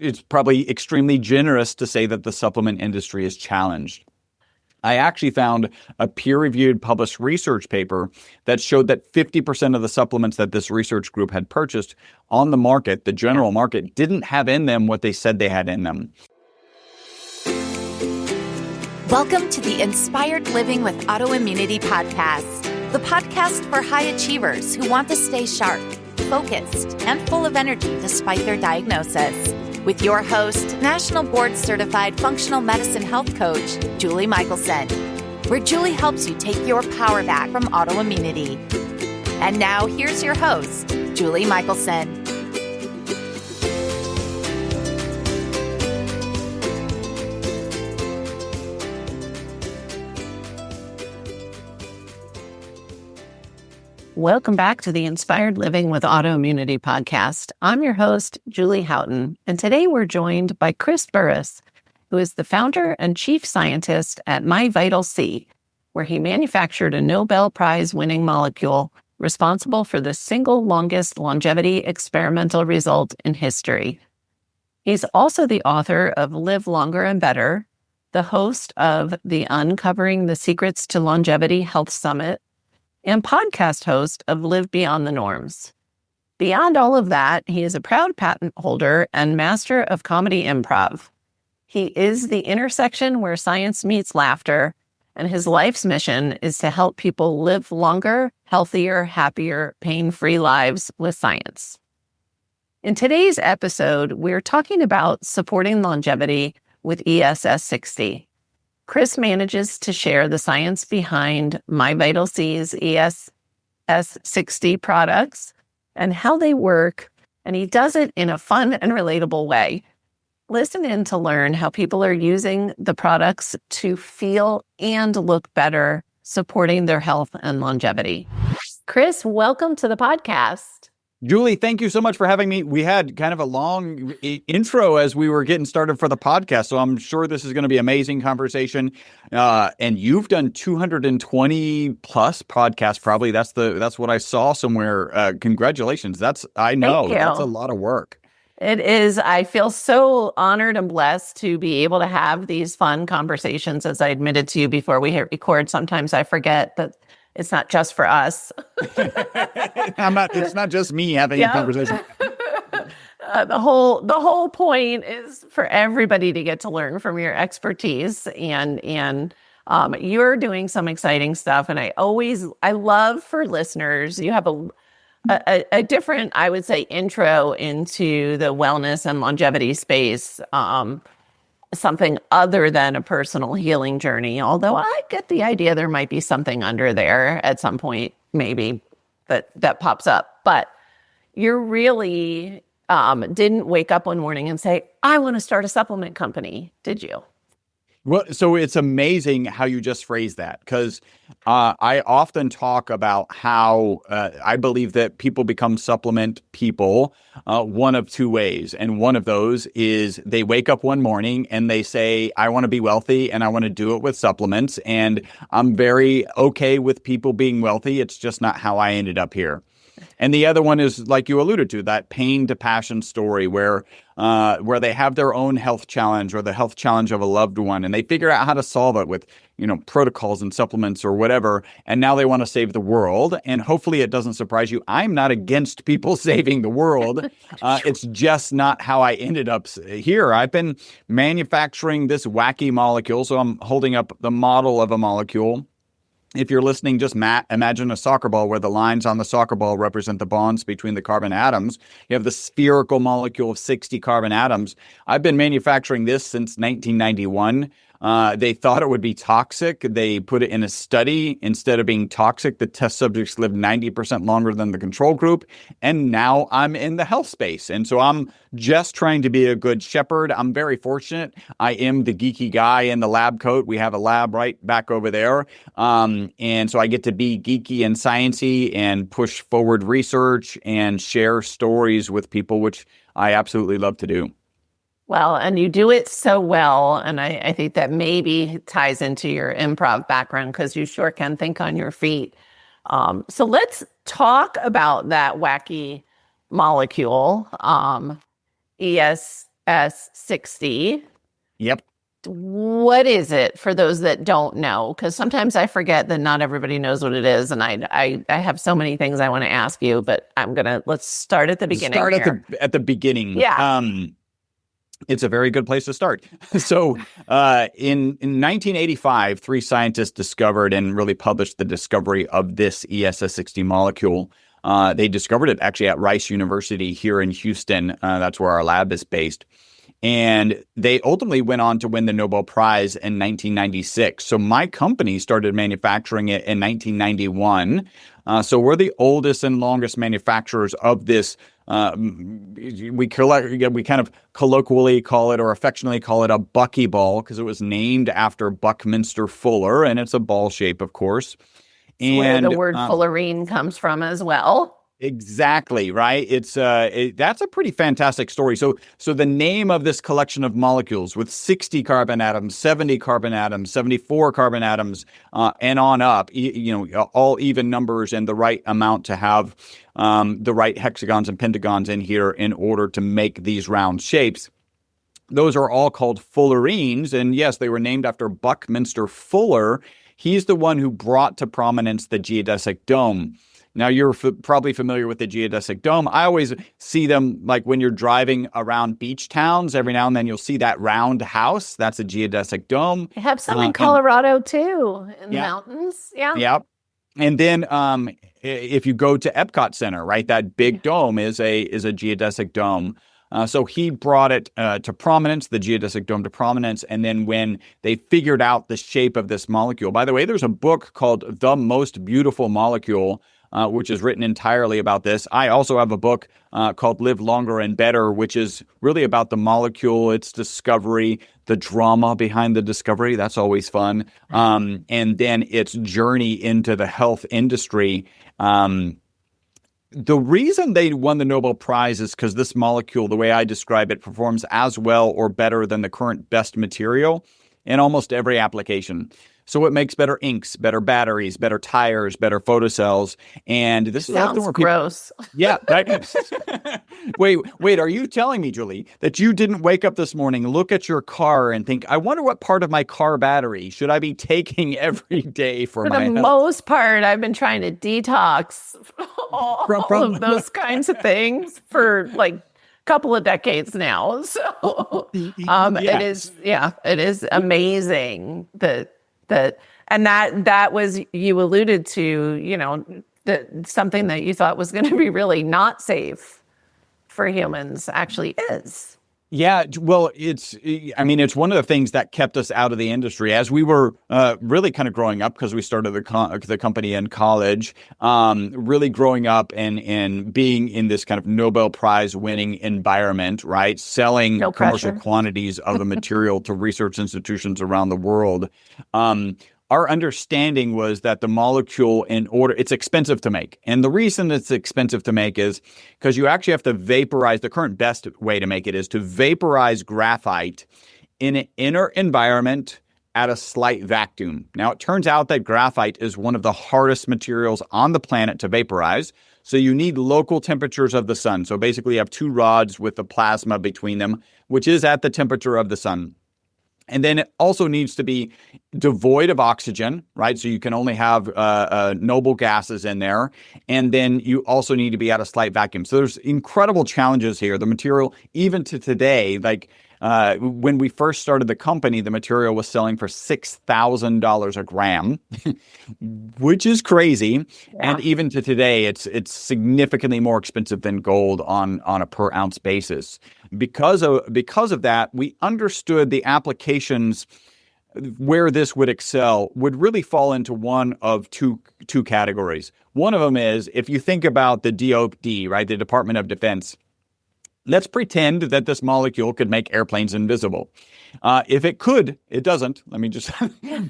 it's probably extremely generous to say that the supplement industry is challenged. I actually found a peer-reviewed published research paper that showed that 50% of the supplements that this research group had purchased on the market, the general market, didn't have in them what they said they had in them. Welcome to the Inspired Living with Autoimmunity podcast, the podcast for high achievers who want to stay sharp, focused, and full of energy despite their diagnosis. With your host, National Board Certified Functional Medicine Health Coach, Julie Michelson, where Julie helps you take your power back from autoimmunity. And now here's your host, Julie Michelson. Welcome back to the Inspired Living with Autoimmunity podcast. I'm your host, Julie Houghton, and today we're joined by Chris Burres, who is the founder and chief scientist at MyVitalC, where he manufactured a Nobel Prize-winning molecule responsible for the single longest longevity experimental result in history. He's also the author of Live Longer and Better, the host of the Uncovering the Secrets to Longevity Health Summit, and podcast host of Live Beyond the Norms. Beyond all of that, he is a proud patent holder and master of comedy improv. He is the intersection where science meets laughter, and his life's mission is to help people live longer, healthier, happier, pain-free lives with science. In today's episode, we're talking about supporting longevity with ESS60. Chris manages to share the science behind MyVitalC's ESS60 products and how they work, and he does it in a fun and relatable way. Listen in to learn how people are using the products to feel and look better, supporting their health and longevity. Chris, welcome to the podcast. Julie, thank you so much for having me. We had kind of a long intro as we were getting started for the podcast, so I'm sure this is going to be an amazing conversation. And you've done 220 plus podcasts, probably. That's what I saw somewhere. Congratulations. That's a lot of work. It is. I feel so honored and blessed to be able to have these fun conversations. As I admitted to you before we hit record, sometimes I forget that it's not just for us. It's not just me having a conversation. The whole point is for everybody to get to learn from your expertise, and you're doing some exciting stuff. And I love for listeners, you have a different, I would say, intro into the wellness and longevity space. Something other than a personal healing journey, although I get the idea there might be something under there at some point, maybe that pops up. But you really didn't wake up one morning and say, I want to start a supplement company, did you? Well, so it's amazing how you just phrased that, because I often talk about how I believe that people become supplement people one of two ways. And one of those is they wake up one morning and they say, I want to be wealthy and I want to do it with supplements. And I'm very okay with people being wealthy. It's just not how I ended up here. And the other one is, like you alluded to, that pain to passion story where they have their own health challenge or the health challenge of a loved one, and they figure out how to solve it with, protocols and supplements or whatever. And now they want to save the world. And hopefully it doesn't surprise you. I'm not against people saving the world. It's just not how I ended up here. I've been manufacturing this wacky molecule. So I'm holding up the model of a molecule. If you're listening, just imagine a soccer ball where the lines on the soccer ball represent the bonds between the carbon atoms. You have the spherical molecule of 60 carbon atoms. I've been manufacturing this since 1991. They thought it would be toxic. They put it in a study. Instead of being toxic, the test subjects lived 90% longer than the control group. And now I'm in the health space. And so I'm just trying to be a good shepherd. I'm very fortunate. I am the geeky guy in the lab coat. We have a lab right back over there. And so I get to be geeky and sciencey and push forward research and share stories with people, which I absolutely love to do. Well, and you do it so well. And I think that maybe ties into your improv background, because you sure can think on your feet. So let's talk about that wacky molecule, ESS60. ESS60. Yep. What is it for those that don't know? Because sometimes I forget that not everybody knows what it is. And I have so many things I want to ask you, but let's start at the beginning. Start at the beginning. Yeah. It's a very good place to start. So in 1985, three scientists discovered and really published the discovery of this ESS60 molecule. They discovered it actually at Rice University here in Houston. That's where our lab is based. And they ultimately went on to win the Nobel Prize in 1996. So my company started manufacturing it in 1991. So we're the oldest and longest manufacturers of this. We kind of colloquially call it or affectionately call it a buckyball because it was named after Buckminster Fuller, and it's a ball shape, of course. And where the word fullerene comes from as well. Exactly, right? It's that's a pretty fantastic story. So the name of this collection of molecules with 60 carbon atoms, 70 carbon atoms, 74 carbon atoms, and on up, all even numbers and the right amount to have the right hexagons and pentagons in here in order to make these round shapes. Those are all called fullerenes, and yes, they were named after Buckminster Fuller. He's the one who brought to prominence the geodesic dome. Now, you're probably familiar with the geodesic dome. I always see them like when you're driving around beach towns. Every now and then you'll see that round house. That's a geodesic dome. They have some in Colorado, too, in the mountains. Yeah. Yep. And then if you go to Epcot Center, right, that big dome is a geodesic dome. So he brought it to prominence, the geodesic dome to prominence. And then when they figured out the shape of this molecule, by the way, there's a book called The Most Beautiful Molecule, which is written entirely about this. I also have a book called Live Longer and Better, which is really about the molecule, its discovery, the drama behind the discovery. That's always fun. And then its journey into the health industry. The reason they won the Nobel Prize is because this molecule, the way I describe it, performs as well or better than the current best material in almost every application. So it makes better inks, better batteries, better tires, better photocells. And this is sounds gross. Yeah. Wait, are you telling me, Julie, that you didn't wake up this morning, look at your car and think, I wonder what part of my car battery should I be taking every day for my health? For the most part, I've been trying to detox all of those kinds of things for like couple of decades now. So yes. It is amazing that was, you alluded to, something that you thought was going to be really not safe for humans actually is. Yeah, well, it's one of the things that kept us out of the industry as we were really kind of growing up, because we started the company in college, really growing up and being in this kind of Nobel Prize-winning environment, right? Selling commercial quantities of the material to research institutions around the world. Our understanding was that the molecule, it's expensive to make. And the reason it's expensive to make is because you actually have to vaporize. The current best way to make it is to vaporize graphite in an inner environment at a slight vacuum. Now, it turns out that graphite is one of the hardest materials on the planet to vaporize. So you need local temperatures of the sun. So basically, you have two rods with the plasma between them, which is at the temperature of the sun. And then it also needs to be devoid of oxygen, right? So you can only have noble gases in there. And then you also need to be at a slight vacuum. So there's incredible challenges here. The material, even to today, when we first started the company, the material was selling for $6,000 a gram, which is crazy. Yeah. And even to today, it's significantly more expensive than gold on a per ounce basis. Because of that, we understood the applications where this would excel would really fall into one of two categories. One of them is, if you think about the DoD, right, the Department of Defense. Let's pretend that this molecule could make airplanes invisible. If it could, it doesn't. Let me just,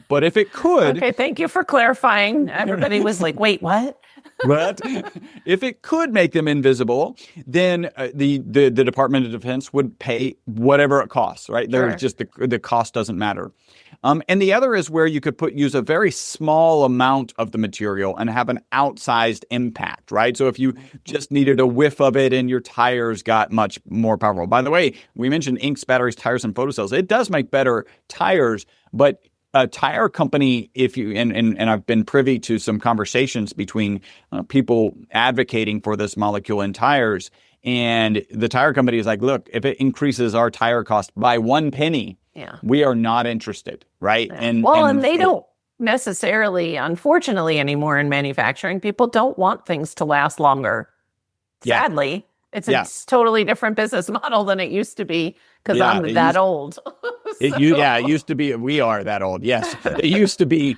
but if it could. Okay, thank you for clarifying. Everybody was like, wait, what? But if it could make them invisible, then the Department of Defense would pay whatever it costs, right? Sure. There's just the cost doesn't matter. And the other is where you could use a very small amount of the material and have an outsized impact, right? So if you just needed a whiff of it and your tires got much more powerful. By the way, we mentioned inks, batteries, tires, and photocells. It does make better tires, but a tire company, if you and I've been privy to some conversations between people advocating for this molecule in tires, and the tire company is like, look, if it increases our tire cost by 1 penny, we are not interested, right? Yeah. And they don't necessarily, unfortunately, anymore in manufacturing, people don't want things to last longer. Sadly, it's a totally different business model than it used to be because I'm that old. It used to be. We are that old. Yes, it used to be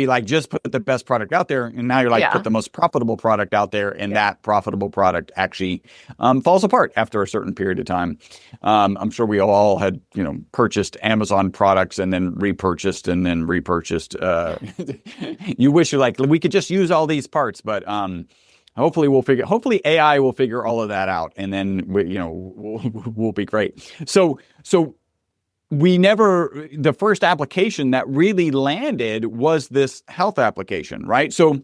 like just put the best product out there, and now you're like put the most profitable product out there, and that profitable product actually falls apart after a certain period of time. I'm sure we all had purchased Amazon products and then repurchased and then repurchased. You wish we could just use all these parts, but hopefully AI will figure all of that out, and then we'll be great. So the first application that really landed was this health application, right? So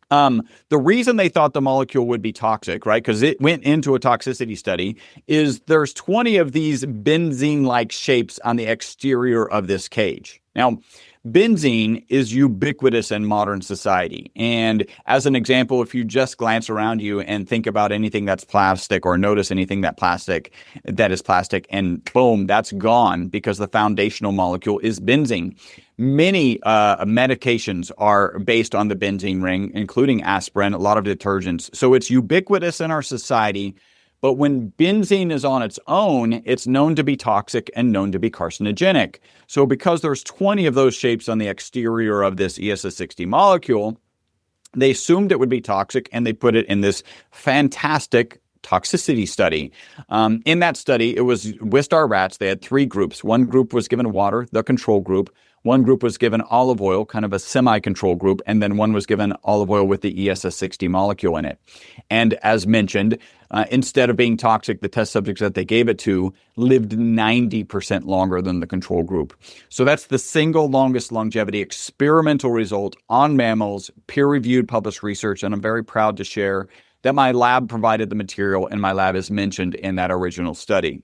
the reason they thought the molecule would be toxic, right, because it went into a toxicity study, is there's 20 of these benzene-like shapes on the exterior of this cage. Now, benzene is ubiquitous in modern society. And as an example, if you just glance around you and think about anything that's plastic or notice anything that is plastic, and boom, that's gone because the foundational molecule is benzene. Many medications are based on the benzene ring, including aspirin, a lot of detergents. So it's ubiquitous in our society. But when benzene is on its own, it's known to be toxic and known to be carcinogenic. So because there's 20 of those shapes on the exterior of this ESS60 molecule, they assumed it would be toxic, and they put it in this fantastic toxicity study. In that study, it was Wistar rats. They had 3 groups. One group was given water, the control group. One group was given olive oil, kind of a semi-control group, and then one was given olive oil with the ESS60 molecule in it. And as mentioned, instead of being toxic, the test subjects that they gave it to lived 90% longer than the control group. So that's the single longest longevity experimental result on mammals, peer-reviewed published research, and I'm very proud to share that my lab provided the material, and my lab is mentioned in that original study.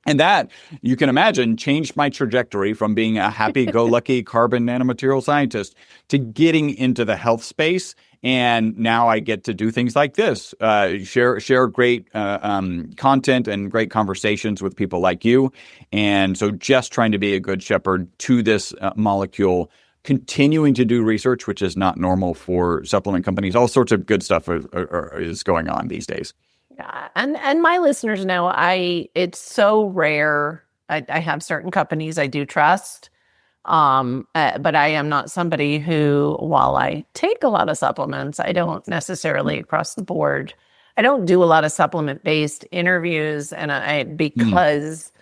And that, you can imagine, changed my trajectory from being a happy-go-lucky carbon nanomaterial scientist to getting into the health space. And now I get to do things like this, share great content and great conversations with people like you. And so just trying to be a good shepherd to this molecule, continuing to do research, which is not normal for supplement companies. All sorts of good stuff is going on these days. Yeah, and my listeners know it's so rare. I have certain companies I do trust, but I am not somebody who, while I take a lot of supplements, I don't necessarily across the board. I don't do a lot of supplement-based interviews, and because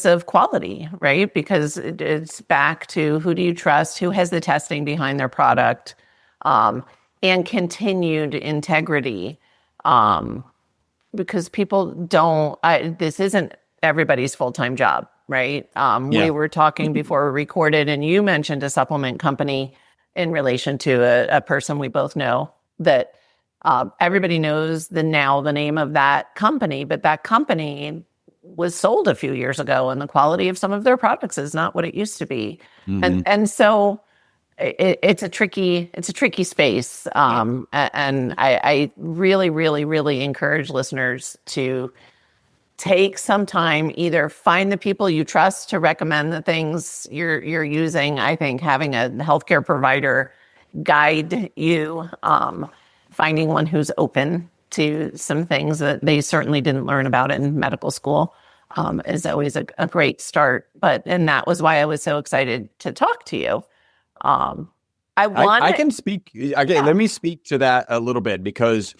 of quality, right? Because it's back to who do you trust, who has the testing behind their product, and continued integrity. Because people this isn't everybody's full-time job, right? We were talking before we recorded, and you mentioned a supplement company in relation to a person we both know that everybody knows the name of that company, but that company was sold a few years ago, and the quality of some of their products is not what it used to be. Mm-hmm. And so it's a tricky space. And I really, really, really encourage listeners to take some time, either find the people you trust to recommend the things you're using. I think having a healthcare provider guide you, finding one who's open to some things that they certainly didn't learn about in medical school, is always a great start. And that was why I was so excited to talk to you. I can speak. Okay, let me speak to that a little bit because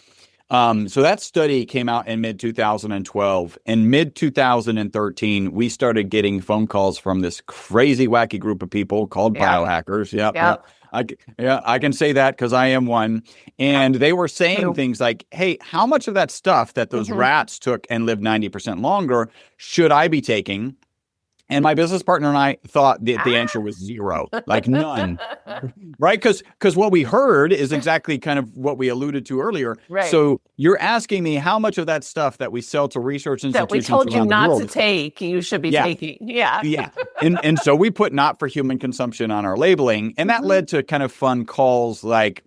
so that study came out in mid-2012. In mid-2013, we started getting phone calls from this crazy, wacky group of people called biohackers. Yep. Yeah, I can say that because I am one. And they were saying things like, hey, how much of that stuff that those rats took and lived 90% longer should I be taking? And my business partner and I thought that the answer was zero, like none, right? Because what we heard is exactly kind of what we alluded to earlier. Right. So you're asking me how much of that stuff that we sell to research institutions that we told you around the not world, to take, you should be taking. Yeah. Yeah. And so we put not for human consumption on our labeling. And that led to kind of fun calls like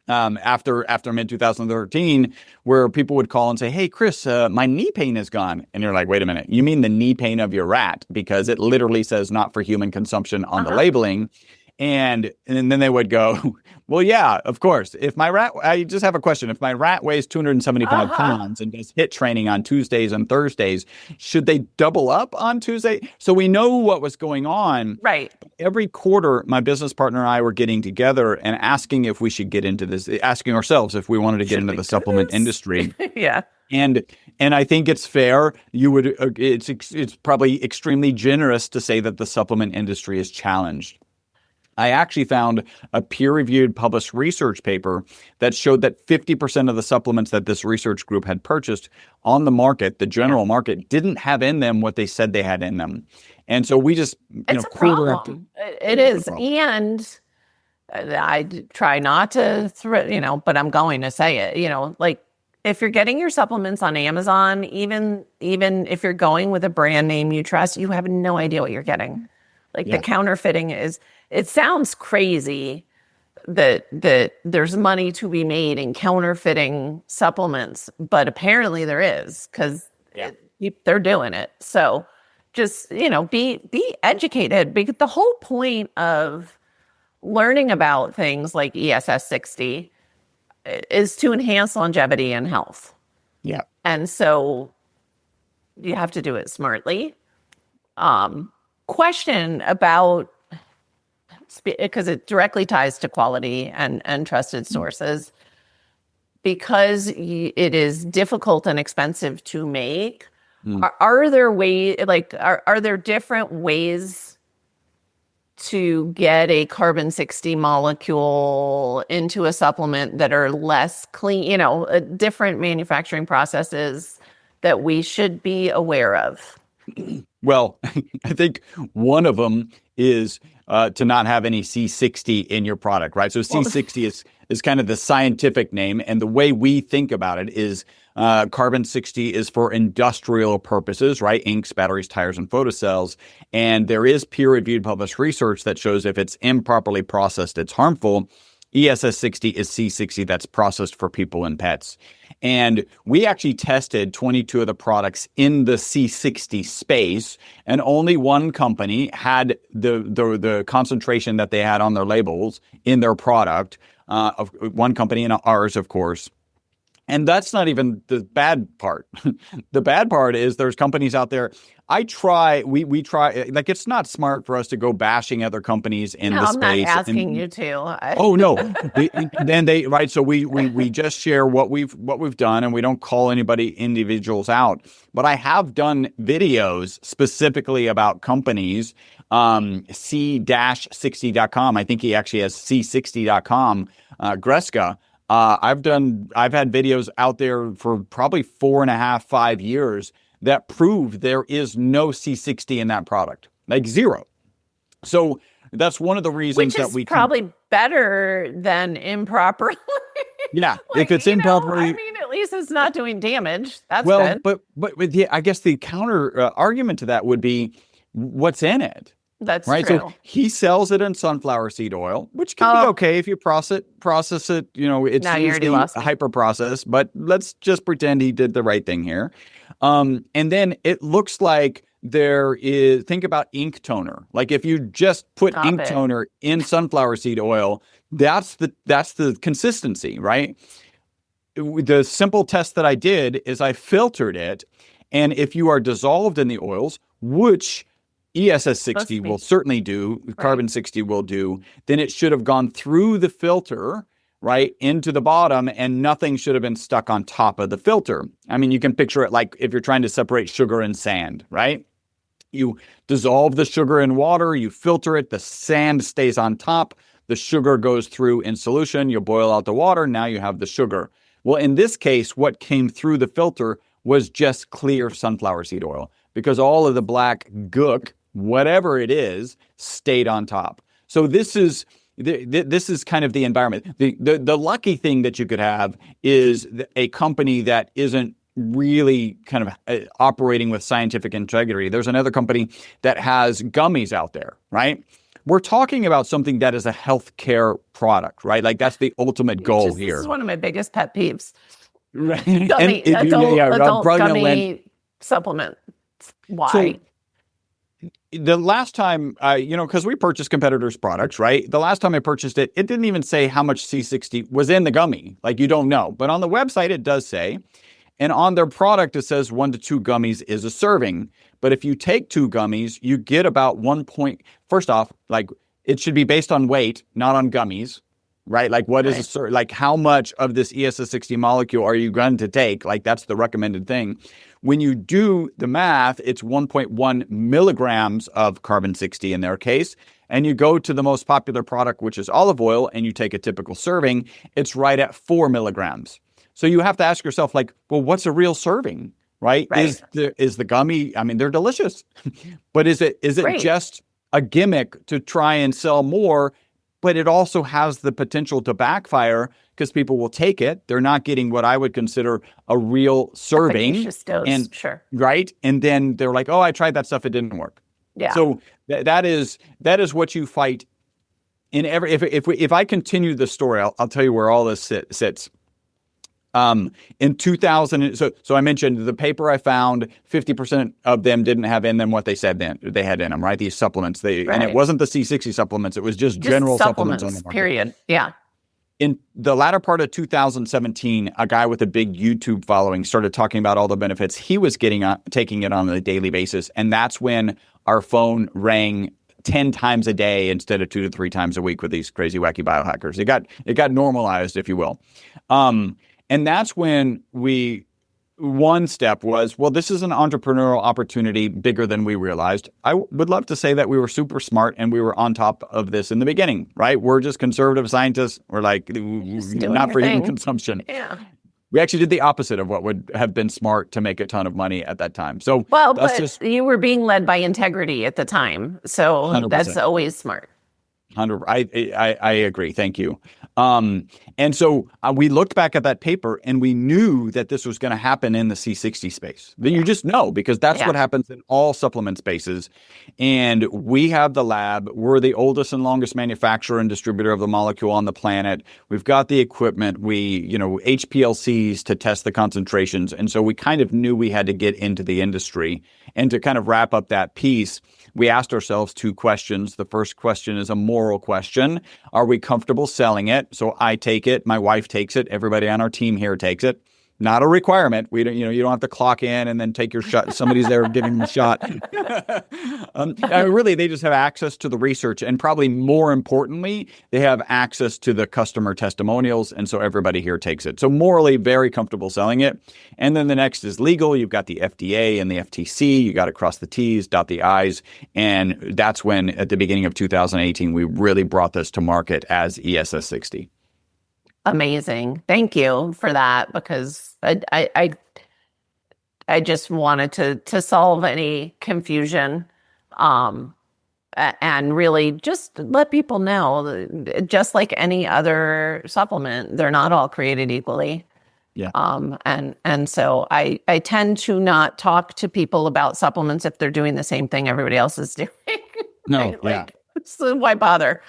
after mid 2013, where people would call and say, hey, Chris, my knee pain is gone. And you're like, wait a minute, you mean the knee pain of your rat? Because it literally says not for human consumption on the labeling. And then they would go, well, yeah, of course. If my rat, I just have a question. If my rat weighs 275 pounds and does HIIT training on Tuesdays and Thursdays, should they double up on Tuesday? So we know what was going on. Right. Every quarter, my business partner and I were getting together and asking if we should get into this, asking ourselves if we wanted to get into the supplement industry. Yeah. And I think it's fair. It's probably extremely generous to say that the supplement industry is challenged. I actually found a peer-reviewed published research paper that showed that 50% of the supplements that this research group had purchased on the market, the general market, didn't have in them what they said they had in them. And so we just, it's a problem. It is. And I try not to, but I'm going to say it, like if you're getting your supplements on Amazon, even if you're going with a brand name you trust, you have no idea what you're getting. Like the counterfeiting it sounds crazy that there's money to be made in counterfeiting supplements, but apparently there is because they're doing it. So just, be educated, because the whole point of learning about things like ESS60 is to enhance longevity and health. Yeah. And so you have to do it smartly. Question about, because it directly ties to quality and trusted sources, because it is difficult and expensive to make. Are there are there different ways to get a carbon 60 molecule into a supplement that are less clean, different manufacturing processes that we should be aware of? Well, I think one of them is to not have any C60 in your product, right? So C60 is kind of the scientific name. And the way we think about it is carbon 60 is for industrial purposes, right? Inks, batteries, tires, and photocells. And there is peer-reviewed published research that shows if it's improperly processed, it's harmful. ESS60 is C60 that's processed for people and pets. And we actually tested 22 of the products in the C60 space, and only one company had the concentration that they had on their labels in their product, of one company, and ours, of course. And that's not even the bad part. The bad part is there's companies out there. We try, like it's not smart for us to go bashing other companies in the space. I'm not asking you to. Oh no. Right. So we just share what we've done, and we don't call individuals out. But I have done videos specifically about companies, C-60.com. I think he actually has C60.com, Greska. I've had videos out there for probably 4.5, 5 years that prove there is no C60 in that product, like zero. So that's one of the reasons that we probably better than improperly. Yeah, if it's improperly, at least it's not doing damage. That's good. But I guess the counter argument to that would be what's in it. That's right. True. So he sells it in sunflower seed oil, which can be okay if you process it. It's usually hyper processed, but let's just pretend he did the right thing here. And then it looks like think about ink toner. Like if you just put toner in sunflower seed oil, that's the consistency, right? The simple test that I did is I filtered it. And if you are dissolved in the oils, which ESS60 will certainly do, carbon 60 will do, then it should have gone through the filter, right, into the bottom, and nothing should have been stuck on top of the filter. I mean, you can picture it like if you're trying to separate sugar and sand, right? You dissolve the sugar in water, you filter it, the sand stays on top, The sugar goes through in solution. You boil out the water. Now you have the sugar. Well, in this case, what came through the filter was just clear sunflower seed oil because all of the black gook, whatever it is, stayed on top. So this is kind of the environment. The lucky thing that you could have is a company that isn't really kind of operating with scientific integrity. There's another company that has gummies out there, right? We're talking about something that is a healthcare product, right? Like that's the ultimate goal here. This is one of my biggest pet peeves. Right. Gummy, adult gummy supplement. Why? So, the last time, because we purchased competitors' products, right? The last time I purchased it, it didn't even say how much C60 was in the gummy. Like you don't know. But on the website, it does say. And on their product, it says 1 to 2 gummies is a serving. But if you take 2 gummies, you get about 1 point. First off, like it should be based on weight, not on gummies, right? Like what is like how much of this ESS60 molecule are you going to take? Like that's the recommended thing. When you do the math, it's 1.1 milligrams of carbon 60 in their case. And you go to the most popular product, which is olive oil, and you take a typical serving, it's right at 4 milligrams. So you have to ask yourself, like, well, what's a real serving, right? Is the gummy? I mean, they're delicious, but is it just a gimmick to try and sell more? But it also has the potential to backfire because people will take it. They're not getting what I would consider a real serving, dose, sure, right? And then they're like, oh, I tried that stuff, it didn't work. Yeah. So that is what you fight in every. If I continue the story, I'll tell you where all this sits. In 2000, so I mentioned the paper I found, 50% of them didn't have in them what they said then they had in them, right? These supplements, and it wasn't the C60 supplements, it was just general supplements on the market. Period. Yeah. In the latter part of 2017, a guy with a big YouTube following started talking about all the benefits he was taking it on a daily basis, and that's when our phone rang 10 times a day instead of 2 to 3 times a week with these crazy wacky biohackers. It got normalized, if you will. And that's when one step was, well, this is an entrepreneurial opportunity bigger than we realized. I would love to say that we were super smart and we were on top of this in the beginning, right? We're just conservative scientists. We're like, not for human consumption. Yeah. We actually did the opposite of what would have been smart to make a ton of money at that time. So, but you were being led by integrity at the time. So 100%. That's always smart. 100. I agree. Thank you. And so we looked back at that paper and we knew that this was going to happen in the C60 space. You just know because that's what happens in all supplement spaces. And we have the lab. We're the oldest and longest manufacturer and distributor of the molecule on the planet. We've got the equipment. HPLCs to test the concentrations. And so we kind of knew we had to get into the industry. And to kind of wrap up that piece, we asked ourselves 2 questions. The first question is a moral question. Are we comfortable selling it? So I take it. My wife takes it. Everybody on our team here takes it. Not a requirement. We don't, you don't have to clock in and then take your shot. Somebody's there giving them a shot. Really, they just have access to the research. And probably more importantly, they have access to the customer testimonials. And so everybody here takes it. So morally, very comfortable selling it. And then the next is legal. You've got the FDA and the FTC. You got to cross the T's, dot the I's. And that's when, at the beginning of 2018, we really brought this to market as ESS60. Amazing. Thank you for that because I just wanted to solve any confusion and really just let people know, just like any other supplement, they're not all created equally. Yeah. And so I tend to not talk to people about supplements if they're doing the same thing everybody else is doing. No, So why bother?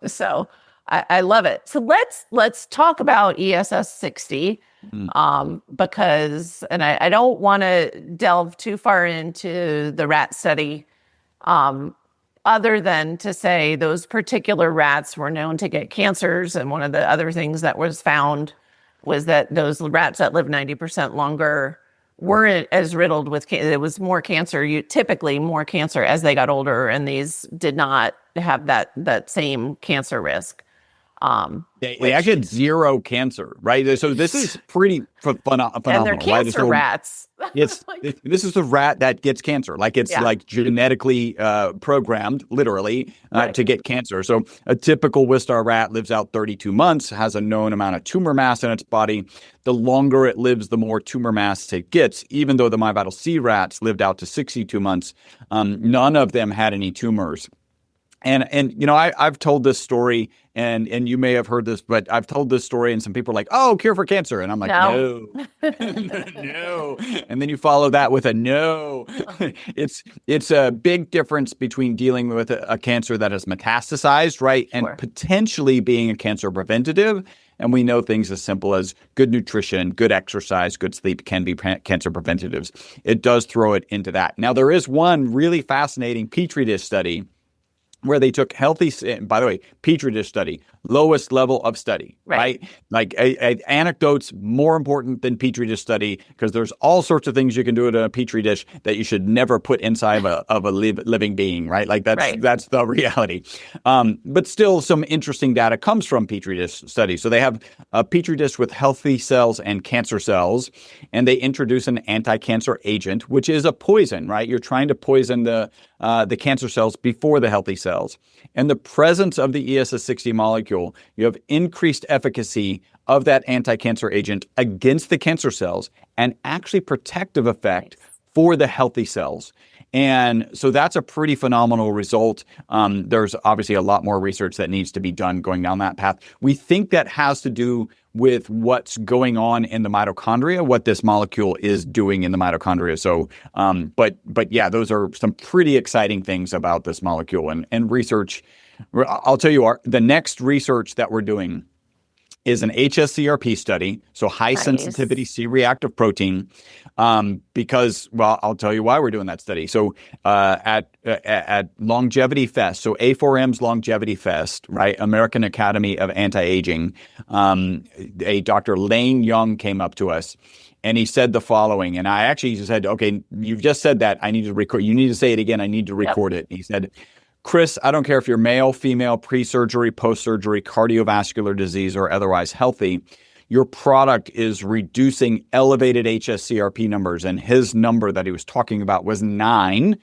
So I love it. So let's talk about ESS60 because, and I don't want to delve too far into the rat study, other than to say those particular rats were known to get cancers. And one of the other things that was found was that those rats that lived 90% longer weren't as riddled with cancer. It was more cancer, typically more cancer as they got older, and these did not have that same cancer risk. They actually had zero cancer, right? So this is pretty phenomenal. And they're right? cancer So rats. this is the rat that gets cancer. Like it's like genetically programmed, literally, to get cancer. So a typical Wistar rat lives out 32 months, has a known amount of tumor mass in its body. The longer it lives, the more tumor mass it gets. Even though the MyVitalC rats lived out to 62 months, none of them had any tumors. And you know, I've told this story, and you may have heard this, but I've told this story, and some people are like, "Oh, cure for cancer," and I'm like, "No, no." And then you follow that with a no. It's a big difference between dealing with a cancer that has metastasized, right, and potentially being a cancer preventative. And we know things as simple as good nutrition, good exercise, good sleep can be cancer preventatives. It does throw it into that. Now, there is one really fascinating Petri dish study where they took healthy, by the way, Petri dish study, lowest level of study, right? Like anecdotes more important than Petri dish study, because there's all sorts of things you can do in a Petri dish that you should never put inside of a living being, right? Like that's the reality. But still some interesting data comes from Petri dish studies. So they have a Petri dish with healthy cells and cancer cells, and they introduce an anti-cancer agent, which is a poison, right? You're trying to poison the cancer cells before the healthy cells. And the presence of the ESS60 molecule, you have increased efficacy of that anti-cancer agent against the cancer cells and actually protective effect for the healthy cells. And so that's a pretty phenomenal result. There's obviously a lot more research that needs to be done going down that path. We think that has to do with what's going on in the mitochondria, what this molecule is doing in the mitochondria. So, but yeah, those are some pretty exciting things about this molecule and research. I'll tell you, the next research that we're doing is an HSCRP study, so high sensitivity C-reactive protein, because, well, I'll tell you why we're doing that study. So at Longevity Fest, so A4M's Longevity Fest, right, American Academy of Anti-Aging, a Dr. Lane Young came up to us, and he said the following, and I actually said, okay, you've just said that, I need to record, you need to say it again, I need to record it. He said, Chris, I don't care if you're male, female, pre-surgery, post-surgery, cardiovascular disease, or otherwise healthy, your product is reducing elevated HSCRP numbers. And his number that he was talking about was 9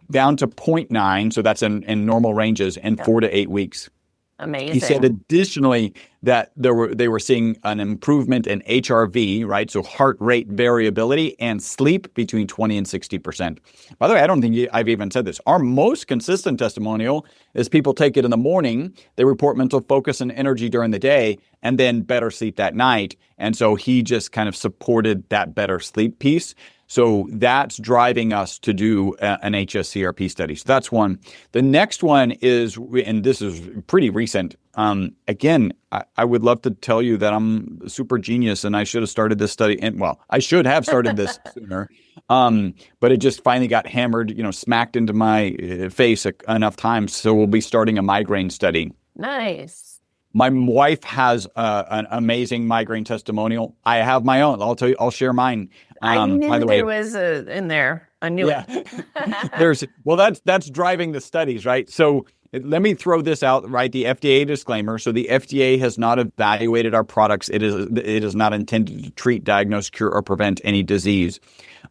down to 0.9. So that's in normal ranges in 4 to 8 weeks. Amazing. He said additionally that they were seeing an improvement in HRV, right? So heart rate variability and sleep between 20 and 60%. By the way, I don't think I've even said this. Our most consistent testimonial is people take it in the morning, they report mental focus and energy during the day, and then better sleep that night. And so he just kind of supported that better sleep piece. So that's driving us to do an HSCRP study. So that's one. The next one is, and this is pretty recent. Again, I would love to tell you that I'm a super genius and I should have started this study. And well, I should have started this sooner. But it just finally got hammered, smacked into my face enough times. So we'll be starting a migraine study. Nice. My wife has an amazing migraine testimonial. I have my own. I'll tell you. I'll share mine. I knew by the way, there was in there. I knew it. That's driving the studies, right? So let me throw this out, right? The FDA disclaimer. So the FDA has not evaluated our products. It is not intended to treat, diagnose, cure, or prevent any disease.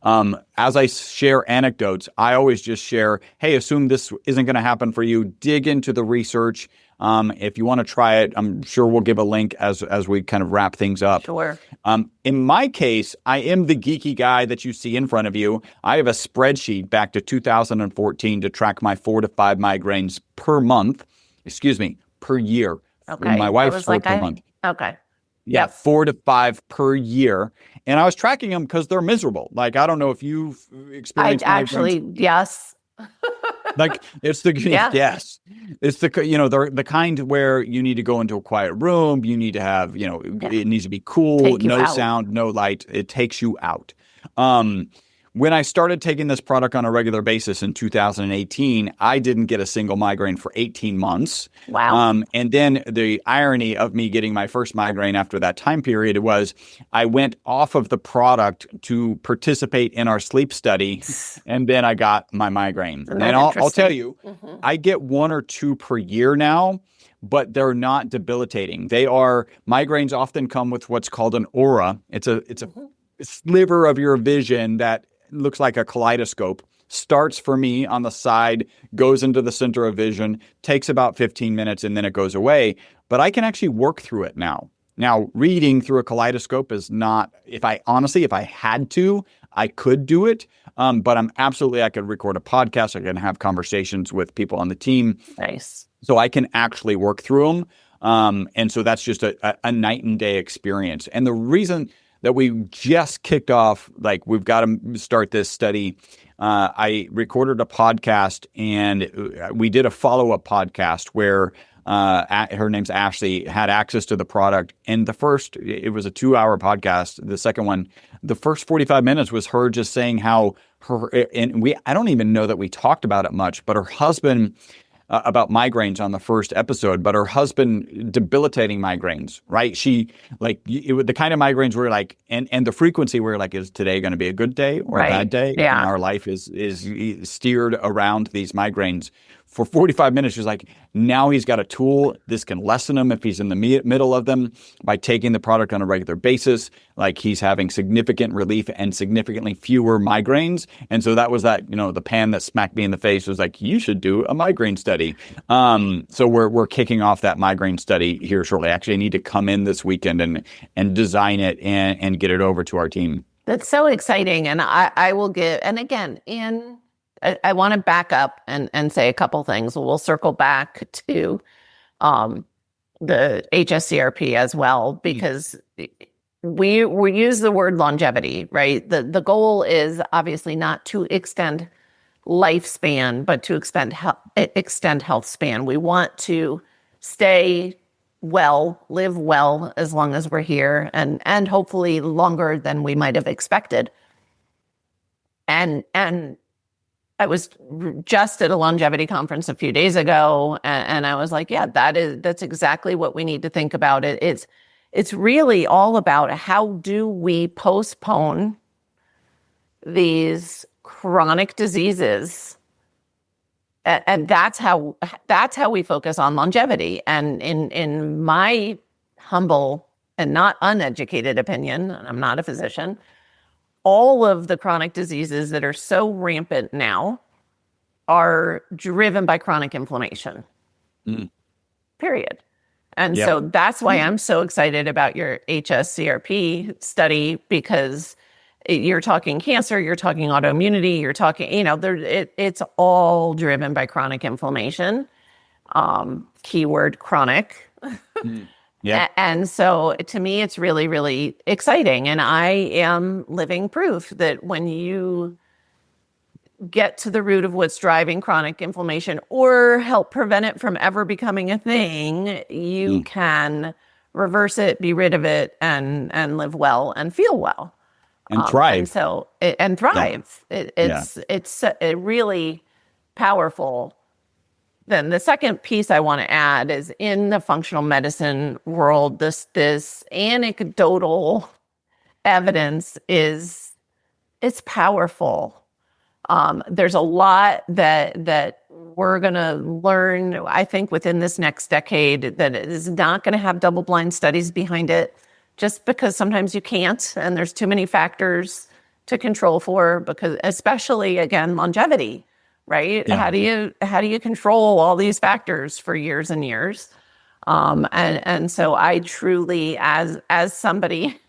As I share anecdotes, I always just share, hey, assume this isn't going to happen for you. Dig into the research. If you want to try it, I'm sure we'll give a link as we kind of wrap things up. Sure. In my case, I am the geeky guy that you see in front of you. I have a spreadsheet back to 2014 to track my 4 to 5 migraines per year. Okay. My wife's 4 per month. Okay. Yeah, 4 to 5 per year. And I was tracking them because they're miserable. Like, I don't know if you've experienced migraines. Yes. Like it's yes, it's they're the kind where you need to go into a quiet room. You need to have, it needs to be cool, no sound, no light. It takes you out. When I started taking this product on a regular basis in 2018, I didn't get a single migraine for 18 months. Wow. And then the irony of me getting my first migraine after that time period was I went off of the product to participate in our sleep study, and then I got my migraine. And I'll tell you, I get 1 or 2 per year now. but they're not debilitating. Migraines often come with what's called an aura. It's a sliver of your vision that looks like a kaleidoscope. Starts for me on the side, goes into the center of vision, takes about 15 minutes, and then it goes away. But I can actually work through it now. Now, reading through a kaleidoscope is not, if I had to, I could do it. But I could record a podcast. I can have conversations with people on the team. Nice. So I can actually work through them. And so that's just a night and day experience. And the reason that we just kicked off, like we've got to start this study, I recorded a podcast and we did a follow-up podcast where her name's Ashley, had access to the product. And it was a 2-hour podcast. The second one, the first 45 minutes was her just saying how I don't even know that we talked about it much, but her husband, about migraines on the first episode, but her husband, debilitating migraines, right? The kind of migraines where like, and the frequency where like, is today going to be a good day or a bad day? Yeah. And our life is steered around these migraines. For 45 minutes, she's like, now he's got a tool. This can lessen him if he's in the middle of them by taking the product on a regular basis. Like he's having significant relief and significantly fewer migraines. And so that was the pan that smacked me in the face was like, you should do a migraine study. So we're kicking off that migraine study here shortly. Actually, I need to come in this weekend and design it and get it over to our team. That's so exciting. And I will give, and again, I want to back up and say a couple things. We'll circle back to the HSCRP as well, because we use the word longevity, right? The goal is obviously not to extend lifespan, but to extend health span. We want to stay well, live well as long as we're here, and hopefully longer than we might have expected. And I was just at a longevity conference a few days ago, and I was like, yeah, that's exactly what we need to think about. It's really all about how do we postpone these chronic diseases, and that's how we focus on longevity. And in my humble and not uneducated opinion, and I'm not a physician, all of the chronic diseases that are so rampant now are driven by chronic inflammation. Period. And so that's why I'm so excited about your HSCRP study, because you're talking cancer, you're talking autoimmunity, you're talking, it's all driven by chronic inflammation. Keyword chronic. Yeah. And so to me, it's really, really exciting. And I am living proof that when you get to the root of what's driving chronic inflammation or help prevent it from ever becoming a thing, you can reverse it, be rid of it, and live well and feel well. And thrive. And thrive. Yeah. It's really powerful. Then the second piece I want to add is in the functional medicine world, this anecdotal evidence it's powerful. There's a lot that we're going to learn, I think, within this next decade that is not going to have double-blind studies behind it, just because sometimes you can't, and there's too many factors to control for, because especially, again, longevity. Right? Yeah. How do you control all these factors for years and years? And so I truly, as somebody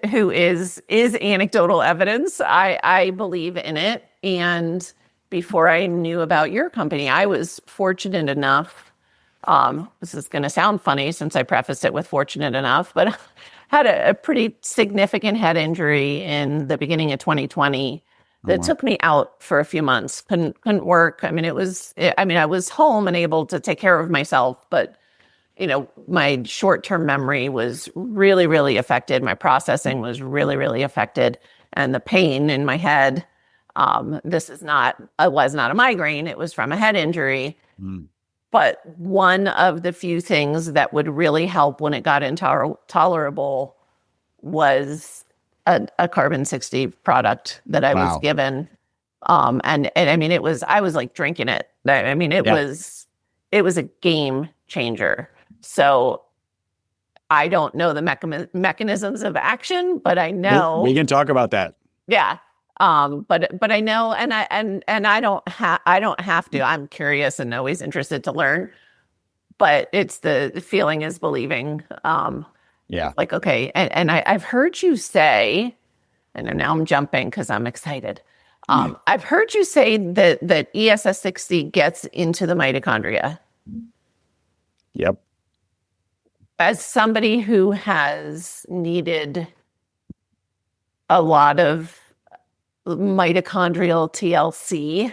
who is anecdotal evidence, I believe in it. And before I knew about your company, I was fortunate enough. This is going to sound funny since I prefaced it with fortunate enough, but had a pretty significant head injury in the beginning of 2020. That took me out for a few months. Couldn't work. I mean, I was home and able to take care of myself, but my short-term memory was really, really affected. My processing was really, really affected, and the pain in my head. It was not a migraine. It was from a head injury. But one of the few things that would really help when it got intolerable was a carbon-60 product that I was given. And I mean, I was like drinking it. I mean, it was a game changer. So I don't know the mechanisms of action, but I know we can talk about that. Yeah. But I know, and I don't have to. I'm curious and always interested to learn. But it's the feeling is believing. Yeah. Like, okay. And I've heard you say, and now I'm jumping because I'm excited. I've heard you say that ESS60 gets into the mitochondria. Yep. As somebody who has needed a lot of mitochondrial TLC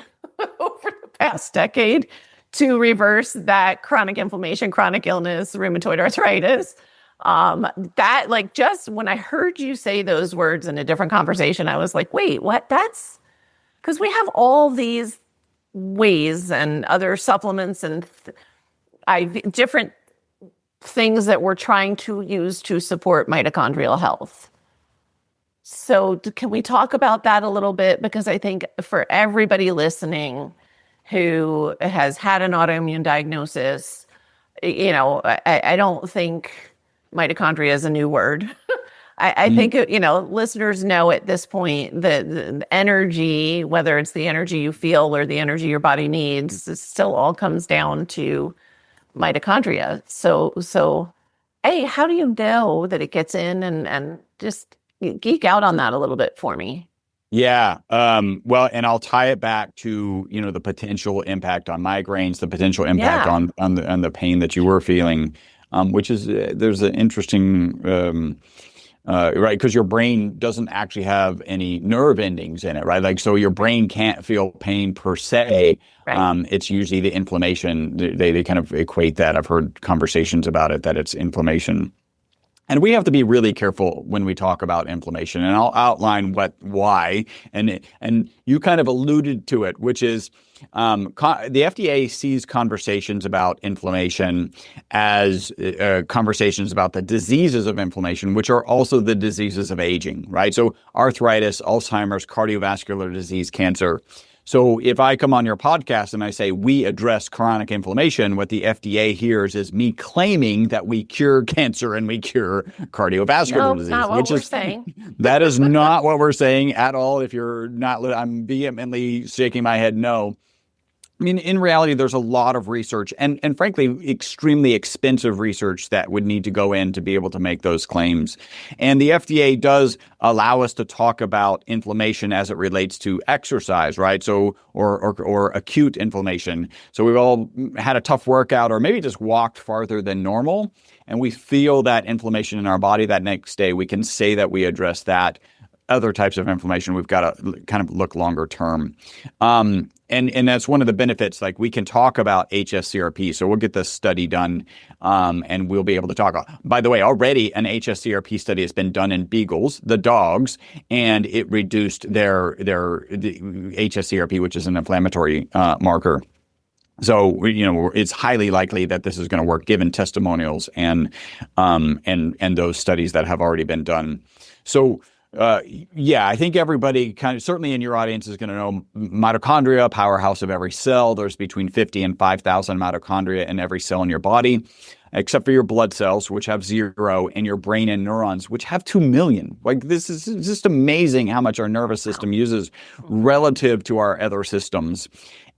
over the past decade to reverse that chronic inflammation, chronic illness, rheumatoid arthritis. That, like, just when I heard you say those words in a different conversation, I was like, wait, what? That's because we have all these ways and other supplements and different things that we're trying to use to support mitochondrial health. So can we talk about that a little bit? Because I think for everybody listening who has had an autoimmune diagnosis, I don't think mitochondria is a new word. I think, listeners know at this point that the energy, whether it's the energy you feel or the energy your body needs, it still all comes down to mitochondria. So, hey, how do you know that it gets in and just geek out on that a little bit for me? Yeah. Well, and I'll tie it back to, the potential impact on migraines, the potential impact on the pain that you were feeling, which is, there's an interesting, right. Because your brain doesn't actually have any nerve endings in it, right? Like, so your brain can't feel pain per se. Right. It's usually the inflammation. They kind of equate that. I've heard conversations about it, that it's inflammation. And we have to be really careful when we talk about inflammation, and I'll outline why. And you kind of alluded to it, which is the FDA sees conversations about inflammation as conversations about the diseases of inflammation, which are also the diseases of aging, right? So arthritis, Alzheimer's, cardiovascular disease, cancer. So if I come on your podcast and I say we address chronic inflammation, what the FDA hears is me claiming that we cure cancer and we cure cardiovascular disease. Not what we're saying. That is not what we're saying at all. If you're not, I'm vehemently shaking my head no. I mean, in reality, there's a lot of research and frankly, extremely expensive research that would need to go in to be able to make those claims. And the FDA does allow us to talk about inflammation as it relates to exercise, right? So, or acute inflammation. So we've all had a tough workout or maybe just walked farther than normal, and we feel that inflammation in our body that next day. We can say that we address that. Other types of inflammation, we've got to kind of look longer term. And that's one of the benefits. Like, we can talk about HSCRP. So we'll get this study done and we'll be able to talk. By the way, already an HSCRP study has been done in beagles, the dogs, and it reduced the HSCRP, which is an inflammatory marker. So, it's highly likely that this is going to work given testimonials and those studies that have already been done. So, I think everybody certainly in your audience is going to know mitochondria, powerhouse of every cell. There's between 50 and 5,000 mitochondria in every cell in your body, except for your blood cells, which have 0, and your brain and neurons, which have 2 million. Like, this is just amazing how much our nervous system uses relative to our other systems.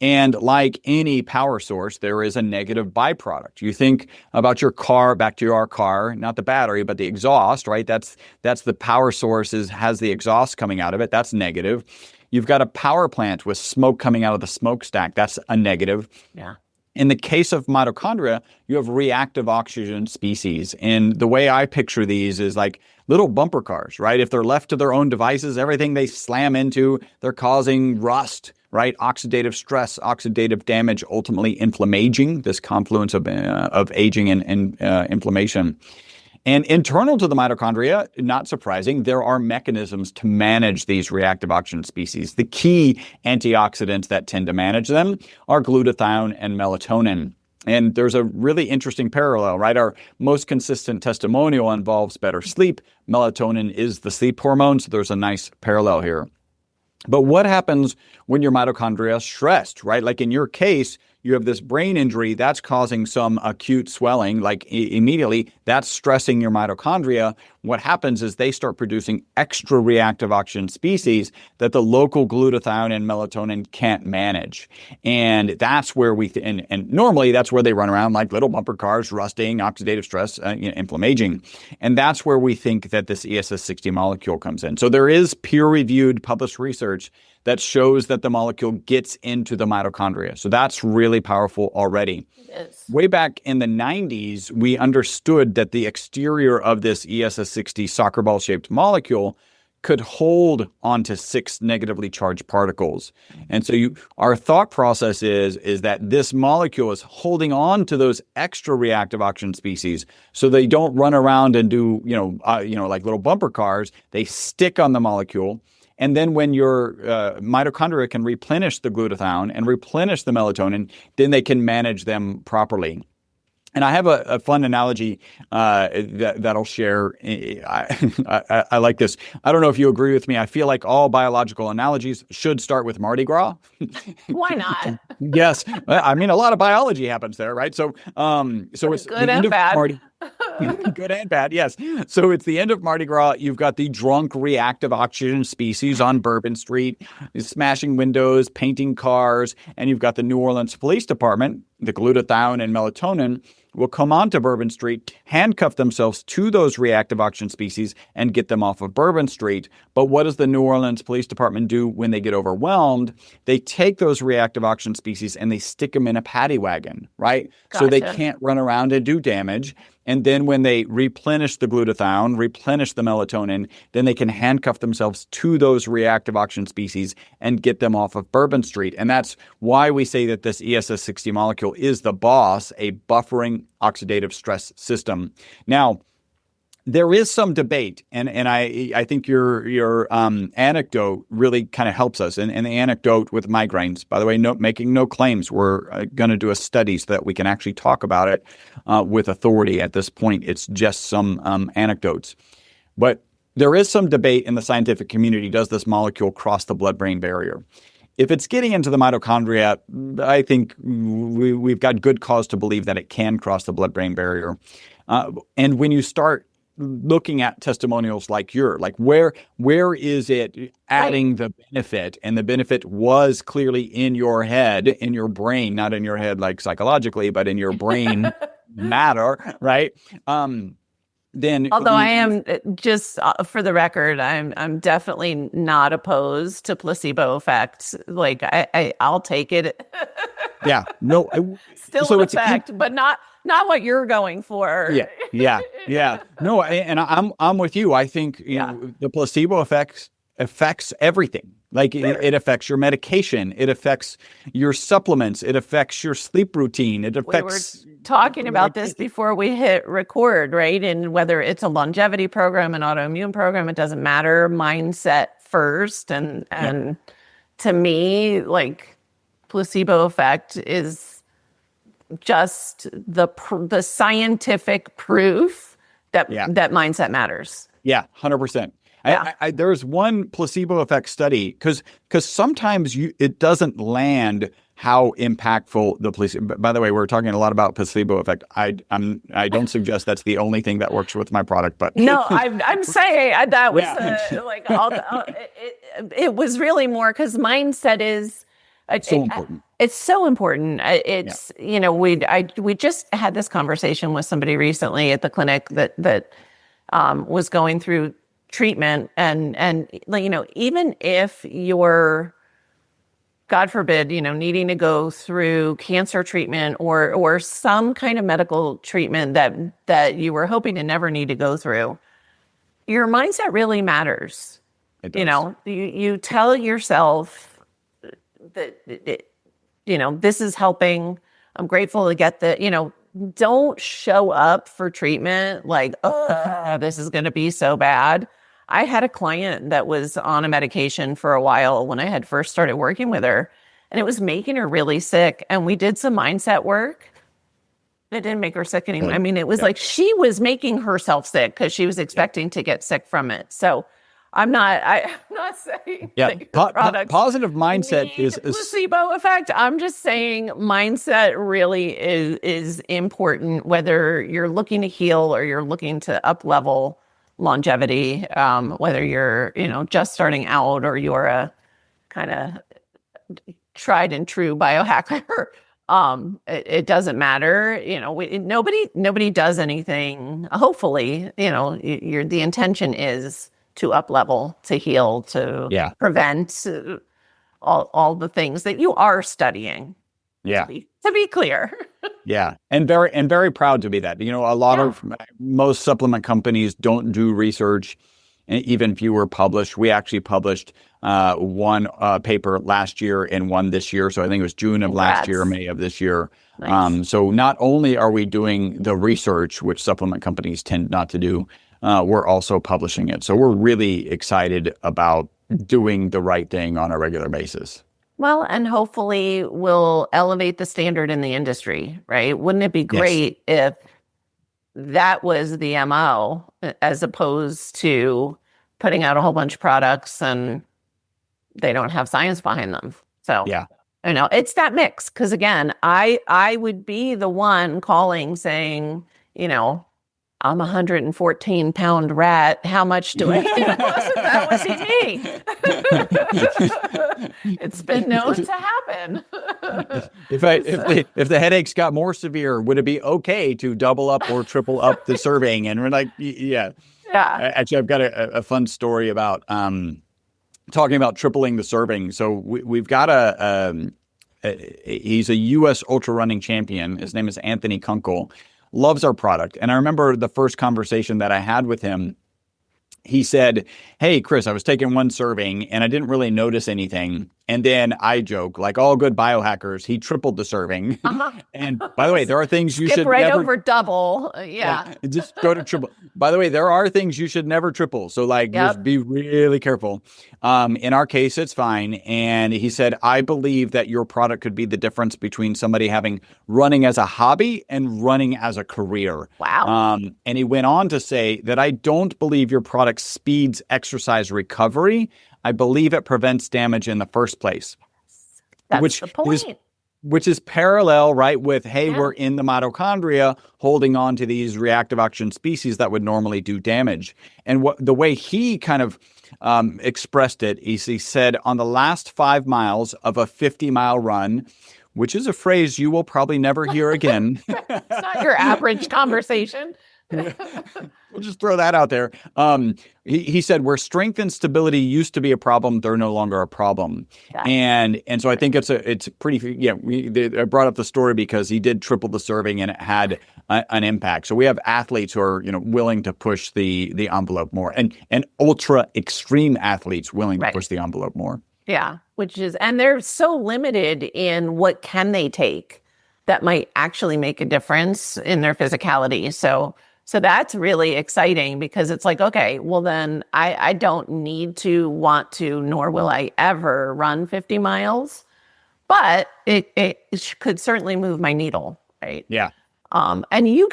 And like any power source, there is a negative byproduct. You think about your car, back to our car, not the battery, but the exhaust, right? That's the power source has the exhaust coming out of it. That's negative. You've got a power plant with smoke coming out of the smokestack. That's a negative. Yeah. In the case of mitochondria, you have reactive oxygen species. And the way I picture these is like little bumper cars, right? If they're left to their own devices, everything they slam into, they're causing rust, right? Oxidative stress, oxidative damage, ultimately inflammaging, this confluence of aging and inflammation. And internal to the mitochondria, not surprising, there are mechanisms to manage these reactive oxygen species. The key antioxidants that tend to manage them are glutathione and melatonin. And there's a really interesting parallel, right? Our most consistent testimonial involves better sleep. Melatonin is the sleep hormone, so there's a nice parallel here. But what happens when your mitochondria is stressed, right? Like in your case, you have this brain injury that's causing some acute swelling, like immediately that's stressing your mitochondria. What happens is they start producing extra reactive oxygen species that the local glutathione and melatonin can't manage. And that's where and normally that's where they run around like little bumper cars, rusting, oxidative stress, inflammaging. And that's where we think that this ESS60 molecule comes in. So there is peer-reviewed published research that shows that the molecule gets into the mitochondria. So that's really powerful already. Yes. Way back in the 90s, we understood that the exterior of this ESS60 soccer ball-shaped molecule could hold onto 6 negatively charged particles. And so our thought process is that this molecule is holding on to those extra reactive oxygen species so they don't run around and do, like little bumper cars. They stick on the molecule. And then when your mitochondria can replenish the glutathione and replenish the melatonin, then they can manage them properly. And I have a fun analogy that I'll share. I like this. I don't know if you agree with me. I feel like all biological analogies should start with Mardi Gras. Why not? Yes. I mean, a lot of biology happens there, right? So it's good and bad. Good and bad, yes. So it's the end of Mardi Gras. You've got the drunk reactive oxygen species on Bourbon Street, smashing windows, painting cars, and you've got the New Orleans Police Department, the glutathione and melatonin, will come onto Bourbon Street, handcuff themselves to those reactive oxygen species, and get them off of Bourbon Street. But what does the New Orleans Police Department do when they get overwhelmed? They take those reactive oxygen species and they stick them in a paddy wagon, right? Gotcha. So they can't run around and do damage. And then when they replenish the glutathione, replenish the melatonin, then they can handcuff themselves to those reactive oxygen species and get them off of Bourbon Street. And that's why we say that this ESS60 molecule is the boss, a buffering oxidative stress system. Now, there is some debate, and I think your anecdote really kind of helps us. And the anecdote with migraines, by the way, making no claims. We're going to do a study so that we can actually talk about it with authority. At this point, it's just some anecdotes. But there is some debate in the scientific community. Does this molecule cross the blood-brain barrier? If it's getting into the mitochondria, I think we've got good cause to believe that it can cross the blood-brain barrier. And when you start looking at testimonials like where is it adding the benefit? And the benefit was clearly in your head, in your brain, not in your head like psychologically, but in your brain matter, right? Then although I am just for the record, I'm definitely not opposed to placebo effects. Like I'll take it. Yeah, no, still so an effect, but not what you're going for. Yeah. No, and I'm with you. I think the placebo affects everything. Like it affects your medication, it affects your supplements, it affects your sleep routine, it affects. We were talking about this before we hit record, right? And whether it's a longevity program, an autoimmune program, it doesn't matter. Mindset first, and to me, like placebo effect is just the scientific proof that mindset matters. Yeah, 100%. Yeah. There's one placebo effect study because sometimes it doesn't land how impactful the placebo. By the way, we're talking a lot about placebo effect. I don't suggest that's the only thing that works with my product, but no, I'm saying that was it was really more because mindset is so important. It's so important. It's we just had this conversation with somebody recently at the clinic that was going through treatment, and even if you're, God forbid, needing to go through cancer treatment or some kind of medical treatment that you were hoping to never need to go through, your mindset really matters. It does. You tell yourself that this is helping. I'm grateful to get the, don't show up for treatment like, oh, this is going to be so bad. I had a client that was on a medication for a while when I had first started working with her, and it was making her really sick. And we did some mindset work. It didn't make her sick anymore. I mean, it was like she was making herself sick because she was expecting to get sick from it. So I'm not saying that your products positive mindset need is placebo effect. I'm just saying mindset really is important, whether you're looking to heal or you're looking to up level longevity, whether you're, just starting out or you're a kind of tried and true biohacker. It doesn't matter. Nobody does anything. Hopefully, the intention is to up level, to heal, to prevent all the things that you are studying. Yeah. To be clear. Yeah. And very proud to be that. A lot of most supplement companies don't do research, and even fewer publish. We actually published one paper last year and one this year. So I think it was June of last year, May of this year. Nice. So not only are we doing the research, which supplement companies tend not to do, we're also publishing it. So we're really excited about doing the right thing on a regular basis. Well, and hopefully we'll elevate the standard in the industry, right? Wouldn't it be great if that was the MO as opposed to putting out a whole bunch of products and they don't have science behind them? So, it's that mix. Because again, I would be the one calling saying, I'm a 114-pound rat. How much do I get? That was me. It's been known to happen. If the headaches got more severe, would it be okay to double up or triple up the serving? And we're like, yeah. Actually, I've got a fun story about talking about tripling the serving. So we've got he's a U.S. ultra running champion. His name is Anthony Kunkel. Loves our product. And I remember the first conversation that I had with him, he said, "Hey, Chris, I was taking one serving and I didn't really notice anything." And then I joke, like all good biohackers, he tripled the serving. And by the way, there are things you should right never over double. Just go to triple. By the way, there are things you should never triple. So just be really careful. In our case, it's fine. And he said, "I believe that your product could be the difference between somebody having running as a hobby and running as a career." Wow. And he went on to say that I don't believe your product speeds exercise recovery. I believe it prevents damage in the first place. That's the point. Which is parallel, right, with, we're in the mitochondria holding on to these reactive oxygen species that would normally do damage. And the way he kind of expressed it is he said, on the last 5 miles of a 50-mile run, which is a phrase you will probably never hear again. It's not your average conversation. We'll just throw that out there. He said, where strength and stability used to be a problem, they're no longer a problem. And so I think it's pretty, I brought up the story because he did triple the serving and it had an impact. So we have athletes who are, willing to push the envelope more, and ultra extreme athletes willing to push the envelope more. Yeah, and they're so limited in what can they take that might actually make a difference in their physicality. So that's really exciting because it's like, okay, well then I don't need to want to, nor will I ever run 50 miles, but it could certainly move my needle, right? Yeah. And you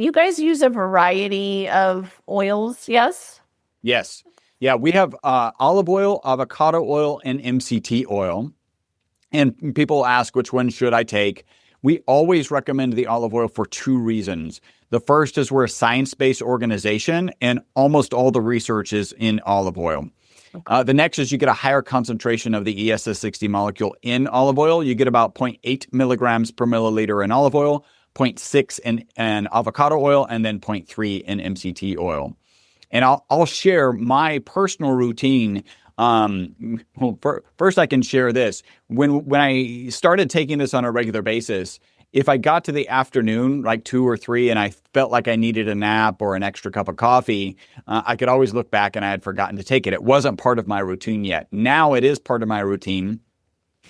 guys use a variety of oils, yes? Yes. Yeah, we have olive oil, avocado oil, and MCT oil. And people ask, which one should I take? We always recommend the olive oil for 2 reasons. The first is we're a science-based organization, and almost all the research is in olive oil. Okay. The next is you get a higher concentration of the ESS60 molecule in olive oil. You get about 0.8 milligrams per milliliter in olive oil, 0.6 in avocado oil, and then 0.3 in MCT oil. And I'll share my personal routine. First I can share this. When I started taking this on a regular basis, if I got to the afternoon, like 2 or 3, and I felt like I needed a nap or an extra cup of coffee, I could always look back and I had forgotten to take it. It wasn't part of my routine yet. Now it is part of my routine.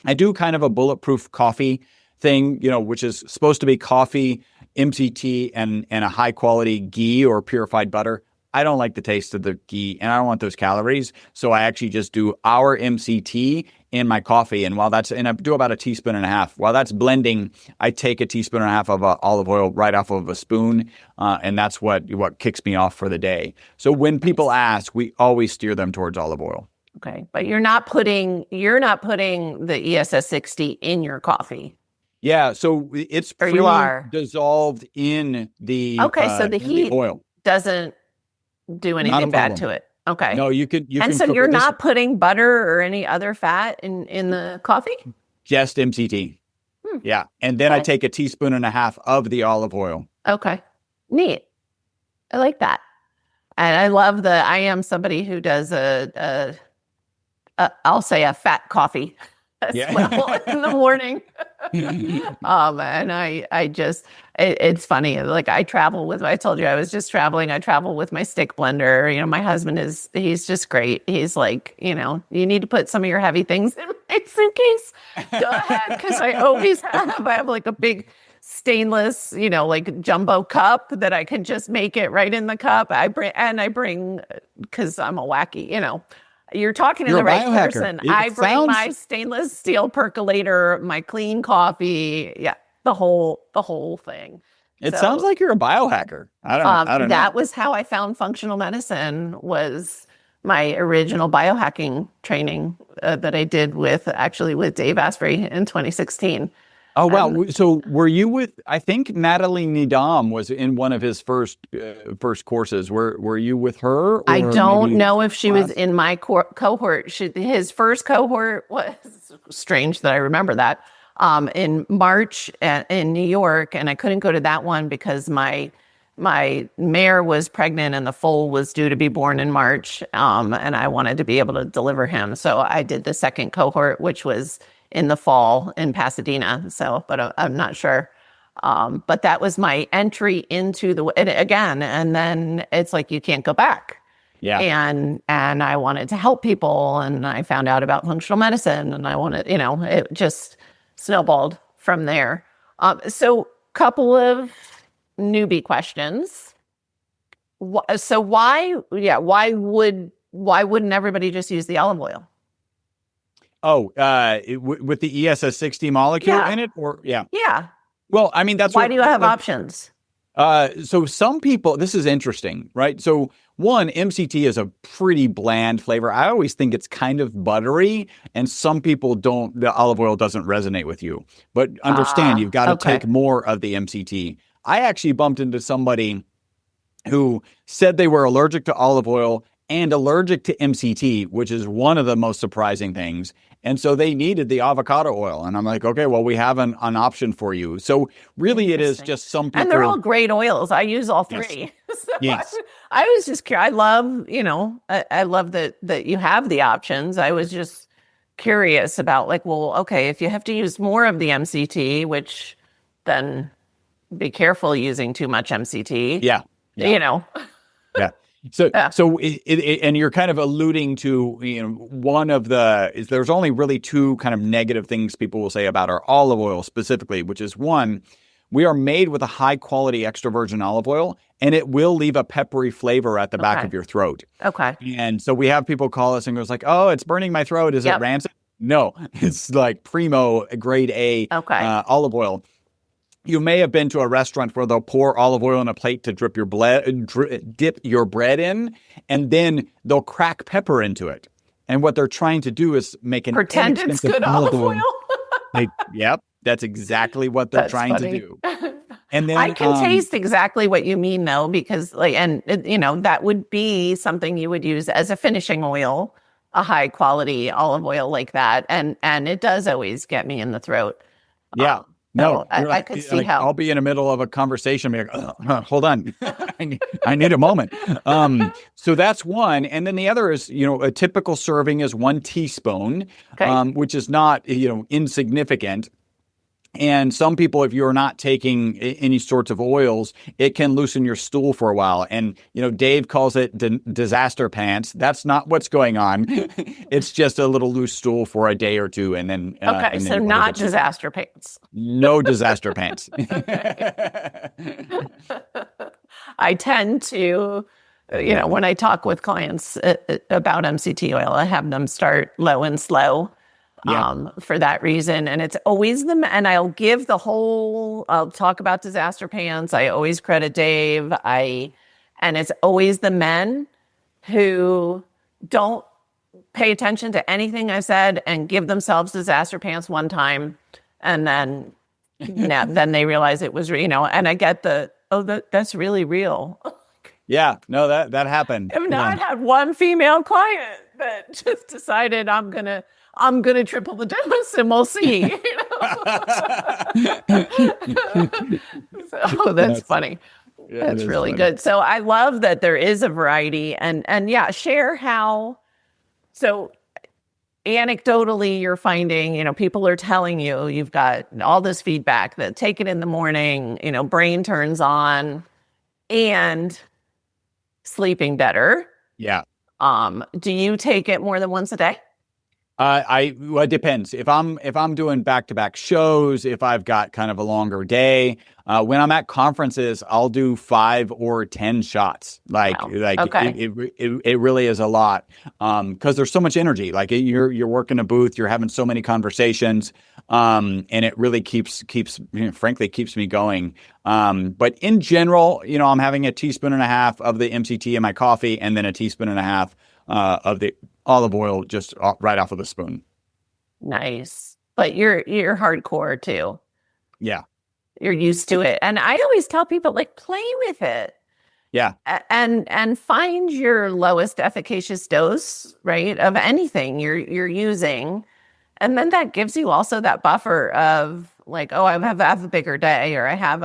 I do kind of a bulletproof coffee thing, which is supposed to be coffee, MCT, and a high quality ghee or purified butter. I don't like the taste of the ghee and I don't want those calories. So I actually just do our MCT in my coffee. And I do about a teaspoon and a half. While that's blending, I take a teaspoon and a half of olive oil right off of a spoon. And that's what kicks me off for the day. So when people ask, we always steer them towards olive oil. Okay. But you're not putting the ESS60 in your coffee. Yeah, so it's dissolved in the so the heat oil doesn't do anything bad to it. Okay. No, you can. And so you're not putting butter or any other fat in the coffee? Just MCT. Yeah, and then I take a teaspoon and a half of the olive oil. Okay, neat. I like that, and I love I am somebody who does I'll say a fat coffee. Well in the morning. And I just, it's funny. Like I told you I was just traveling. I travel with my stick blender. You know, my husband he's just great. He's like, you need to put some of your heavy things in my suitcase. Go ahead. Cause I have like a big stainless, like jumbo cup that I can just make it right in the cup. I bring, cause I'm a wacky, you're talking to the right person. I bring my stainless steel percolator, my clean coffee. Yeah, the whole thing. It sounds like you're a biohacker. I don't know. That was how I found functional medicine, was my original biohacking training that I did with Dave Asprey in 2016. Oh, wow. So were you with, I think Natalie Needham was in one of his first courses. Were you with her? I don't know if she was in my cohort. His first cohort was strange that I remember that in March in New York. And I couldn't go to that one because my mare was pregnant and the foal was due to be born in March. And I wanted to be able to deliver him. So I did the second cohort, which was in the fall in Pasadena. So, but I'm not sure. But that was my entry into and then it's like, you can't go back. Yeah. And I wanted to help people, and I found out about functional medicine, and I wanted, it just snowballed from there. So couple of newbie questions. So why wouldn't everybody just use the olive oil? Oh, with the ESS60 molecule in it? Yeah. Well, I mean, why do you have options? So some people, this is interesting, right? So one, MCT is a pretty bland flavor. I always think it's kind of buttery, and some people the olive oil doesn't resonate with you. But understand, you've got to take more of the MCT. I actually bumped into somebody who said they were allergic to olive oil and allergic to MCT, which is one of the most surprising things. And so they needed the avocado oil. And I'm like, okay, well, we have an option for you. So really it is just some people. And they're all great oils. I use all three. Yes. So I was just curious. I love, I love that you have the options. I was just curious about like, well, okay, if you have to use more of the MCT, which then be careful using too much MCT. Yeah. Yeah. So and you're kind of alluding to, one of there's only really two kind of negative things people will say about our olive oil specifically, which is one, we are made with a high quality extra virgin olive oil, and it will leave a peppery flavor at the back of your throat. Okay. And so we have people call us and goes like, oh, it's burning my throat. Is it rancid? No, it's like primo grade A olive oil. You may have been to a restaurant where they'll pour olive oil in a plate to dip your bread in, and then they'll crack pepper into it. And what they're trying to do is make an pretend it's good olive oil. Yep, that's exactly what they're trying to do. And then I can taste exactly what you mean, though, because that would be something you would use as a finishing oil, a high quality olive oil like that, and it does always get me in the throat. Yeah. No, I could see how. I'll be in the middle of a conversation, be like, hold on, I need a moment. So that's one. And then the other is, a typical serving is 1 teaspoon, which is not, insignificant. And some people, if you're not taking any sorts of oils, it can loosen your stool for a while. And, Dave calls it disaster pants. That's not what's going on. It's just a little loose stool for a day or two. And then, so not disaster pants. No disaster pants. I tend to when I talk with clients about MCT oil, I have them start low and slow. For that reason. And it's always and I'll give I'll talk about disaster pants. I always credit Dave. And it's always the men who don't pay attention to anything I said and give themselves disaster pants one time. And then, then they realize it was, and I get that's really real. Yeah, no, that happened. I've not had one female client that just decided I'm gonna triple the dose and we'll see. So that's funny. Yeah, that's really funny. Good. So I love that there is a variety and share how. So anecdotally, you're finding, people are telling you've got all this feedback that take it in the morning, brain turns on and sleeping better. Yeah. Do you take it more than once a day? Well, it depends. If I'm doing back-to-back shows, if I've got kind of a longer day, when I'm at conferences, I'll do 5 or 10 shots. Okay. It really is a lot. Cause there's so much energy. Like you're working a booth, you're having so many conversations. And it really keeps me going. But in general, I'm having a teaspoon and a half of the MCT in my coffee and then a teaspoon and a half, of the olive oil just right off of the spoon. Nice. But you're hardcore too. Yeah. You're used to it. And I always tell people play with it. Yeah. And find your lowest efficacious dose, right, of anything you're using. And then that gives you also that buffer of I have a bigger day or I have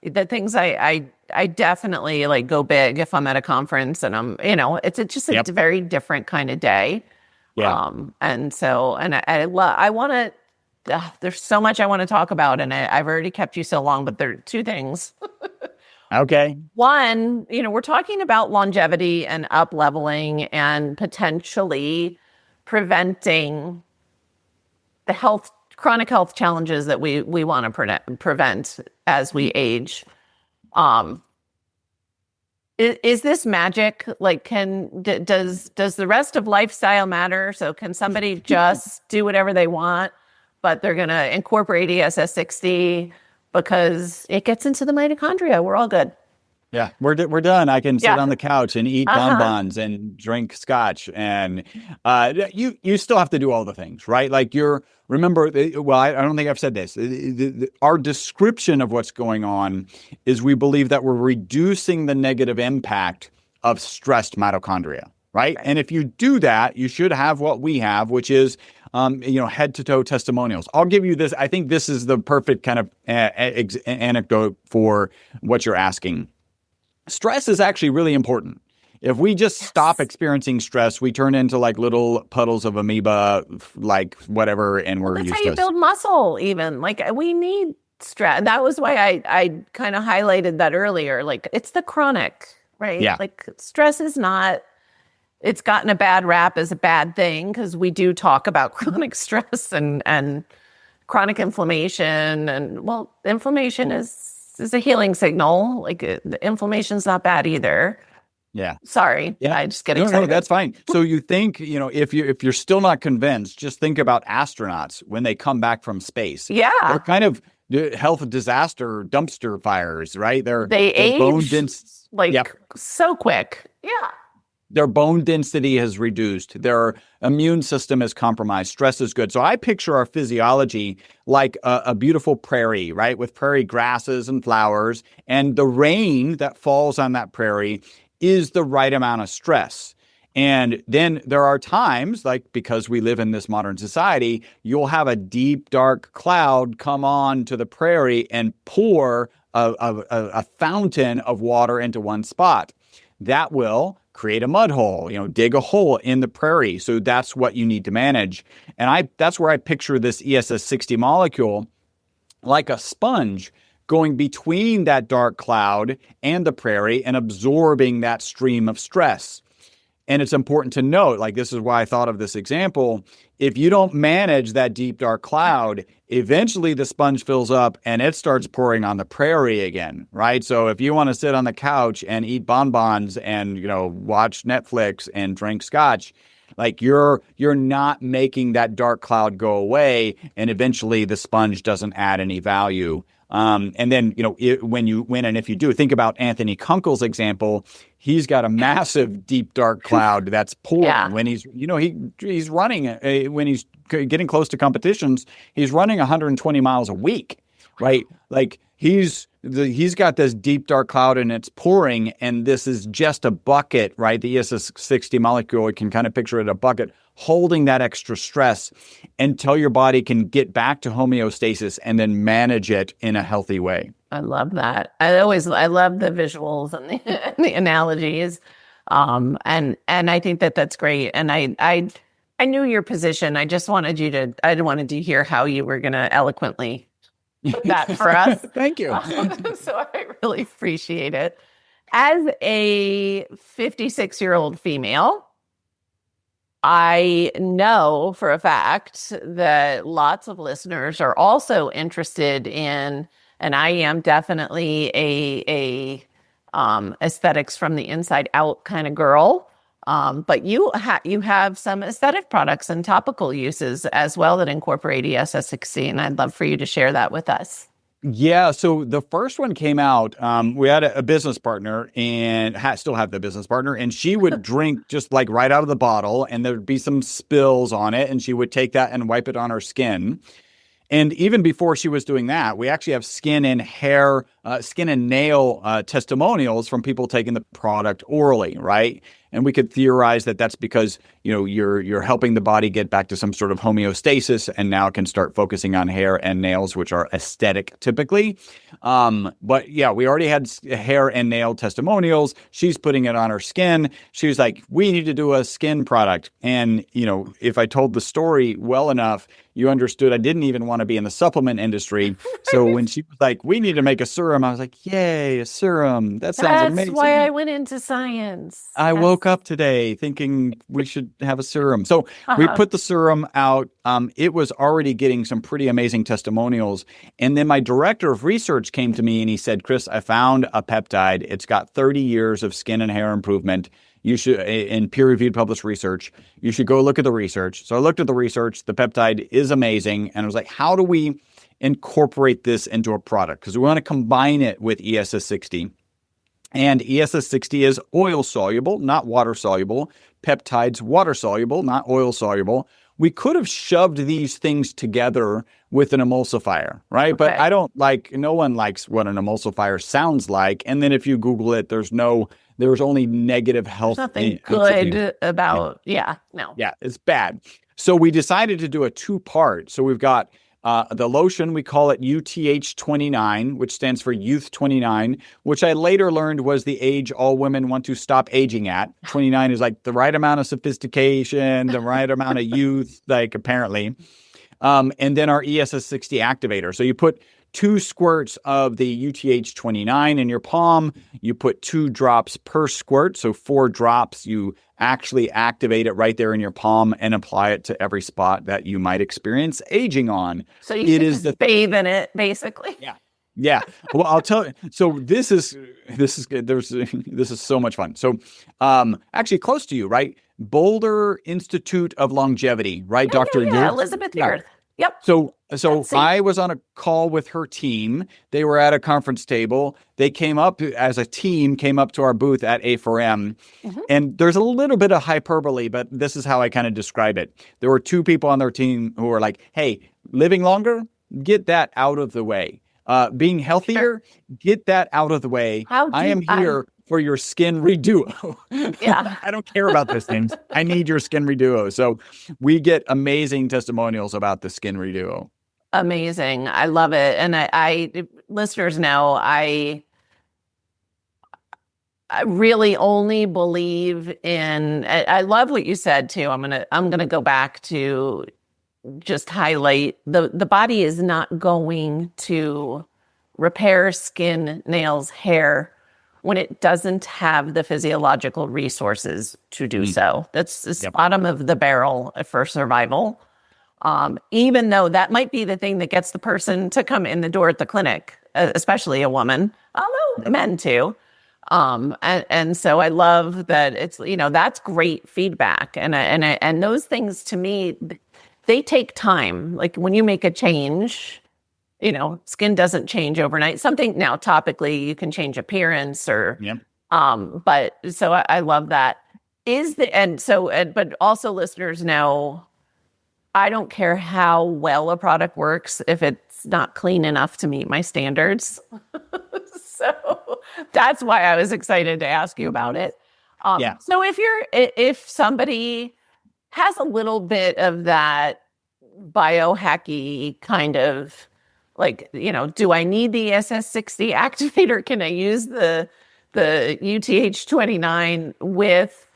the things I definitely go big if I'm at a conference and I'm, it's just a very different kind of day. Yeah. And I want to, there's so much I want to talk about and I've already kept you so long, but there are 2 things. Okay. One, we're talking about longevity and up leveling and potentially preventing the chronic health challenges that we want to prevent as we age. Is this magic? Does the rest of lifestyle matter? So can somebody just do whatever they want, but they're going to incorporate ESS60 because it gets into the mitochondria? We're all good. Yeah, we're done. I can sit on the couch and eat bonbons and drink scotch, and you still have to do all the things, right? Remember, well, I don't think I've said this. Our description of what's going on is we believe that we're reducing the negative impact of stressed mitochondria, right? And if you do that, you should have what we have, which is, head to toe testimonials. I'll give you this. I think this is the perfect kind of anecdote for what you're asking. Stress is actually really important. If we just stop experiencing stress, we turn into little puddles of amoeba, whatever, and we're useless. That's how you build muscle even. We need stress. That was why I kind of highlighted that earlier. It's the chronic, right? Yeah. Stress is not, it's gotten a bad rap as a bad thing because we do talk about chronic stress and chronic inflammation. And inflammation is a healing signal. The inflammation's not bad either. Yeah. Sorry. Yeah. I just get excited. No, that's fine. So you think, if you're still not convinced, just think about astronauts when they come back from space. Yeah. They're kind of health disaster dumpster fires, right? They age bone so quick. Yeah. Their bone density has reduced. Their immune system is compromised. Stress is good. So I picture our physiology like a beautiful prairie, right? With prairie grasses and flowers. And the rain that falls on that prairie is the right amount of stress. And then there are times, because we live in this modern society, you'll have a deep, dark cloud come on to the prairie and pour a fountain of water into one spot. That will create a mud hole, dig a hole in the prairie. So that's what you need to manage. And that's where I picture this ESS60 molecule like a sponge going between that dark cloud and the prairie and absorbing that stream of stress. And it's important to note, like, this is why I thought of this example. If you don't manage that deep, dark cloud, eventually the sponge fills up and it starts pouring on the prairie again, right? So if you want to sit on the couch and eat bonbons and, watch Netflix and drink scotch, like you're not making that dark cloud go away, and eventually the sponge doesn't add any value. And then, if you do think about Anthony Kunkel's example, he's got a massive deep, dark cloud that's pouring when he's running, when he's getting close to competitions, he's running 120 miles a week, right? Like he's got this deep, dark cloud and it's pouring, and this is just a bucket, right? The ESS60 molecule, you can kind of picture it, a bucket holding that extra stress until your body can get back to homeostasis and then manage it in a healthy way. I love that. I love the visuals and the analogies. And I think that's great. And I knew your position. I wanted to hear how you were going to eloquently put that for us. Thank you. So I really appreciate it. As a 56-year-old female, I know for a fact that lots of listeners are also interested in, and I am definitely a aesthetics from the inside out kind of girl. But you have some aesthetic products and topical uses as well that incorporate ESS60, and I'd love for you to share that with us. Yeah, so the first one came out, we had a business partner and still have the business partner, and she would drink just like right out of the bottle, and there'd be some spills on it, and she would take that and wipe it on her skin. And even before she was doing that, we actually have skin and nail testimonials from people taking the product orally, right? And we could theorize that that's because, you're helping the body get back to some sort of homeostasis, and now it can start focusing on hair and nails, which are aesthetic typically. But yeah, we already had hair and nail testimonials. She's putting it on her skin. She was like, we need to do a skin product. And, if I told the story well enough, you understood I didn't even want to be in the supplement industry. So when she was like, we need to make a serum, I was like, yay, a serum. That sounds amazing. That's why I went into science. I woke up today thinking we should have a serum. So we put the serum out. It was already getting some pretty amazing testimonials. And then my director of research came to me and he said, Chris, I found a peptide. It's got 30 years of skin and hair improvement. You should, in peer-reviewed published research, you should go look at the research. So I looked at the research. The peptide is amazing. And I was like, how do we incorporate this into a product? Because we want to combine it with ESS60. And ESS60 is oil soluble, not water soluble. Peptides, water soluble, not oil soluble. We could have shoved these things together with an emulsifier, right? Okay. But no one likes what an emulsifier sounds like. And then if you Google it, there's only negative health. There's nothing good about, no. Yeah, it's bad. So we decided to do a two-part. So we've got the lotion, we call it UTH29, which stands for Youth 29, which I later learned was the age all women want to stop aging at. 29 is like the right amount of sophistication, the right amount of youth, like apparently. And then our ESS60 activator. So you put 2 squirts of the UTH29 in your palm. You put 2 drops per squirt. So 4 drops. You actually activate it right there in your palm and apply it to every spot that you might experience aging on. So you just bathe in it, basically. Yeah. Yeah. Well, I'll tell you. So this is so much fun. So actually close to you, right? Boulder Institute of Longevity, right? Dr. Yeah, Elizabeth Yarth. Yep. So I was on a call with her team. They were at a conference table. They came up as a team, came up to our booth at A4M. Mm-hmm. And there's a little bit of hyperbole, but this is how I kind of describe it. There were 2 people on their team who were like, hey, living longer, get that out of the way. Being healthier, get that out of the way. I am here for your skin reduo. Yeah. I don't care about those things. I need your skin reduo. So we get amazing testimonials about the skin reduo. Amazing. I love it. And I listeners know, I really only believe in, I love what you said too. I'm going to go back to just highlight the body is not going to repair skin, nails, hair when it doesn't have the physiological resources to do so. That's the bottom of the barrel for survival. Even though that might be the thing that gets the person to come in the door at the clinic, especially a woman, although men too. And so I love that it's, that's great feedback. And those things to me, they take time. Like when you make a change, skin doesn't change overnight. Something now topically you can change appearance but so I love that. But also listeners know, I don't care how well a product works if it's not clean enough to meet my standards. So that's why I was excited to ask you about it. So if somebody has a little bit of that biohacky kind of like, do I need the ESS60 activator? Can I use the UTH29 with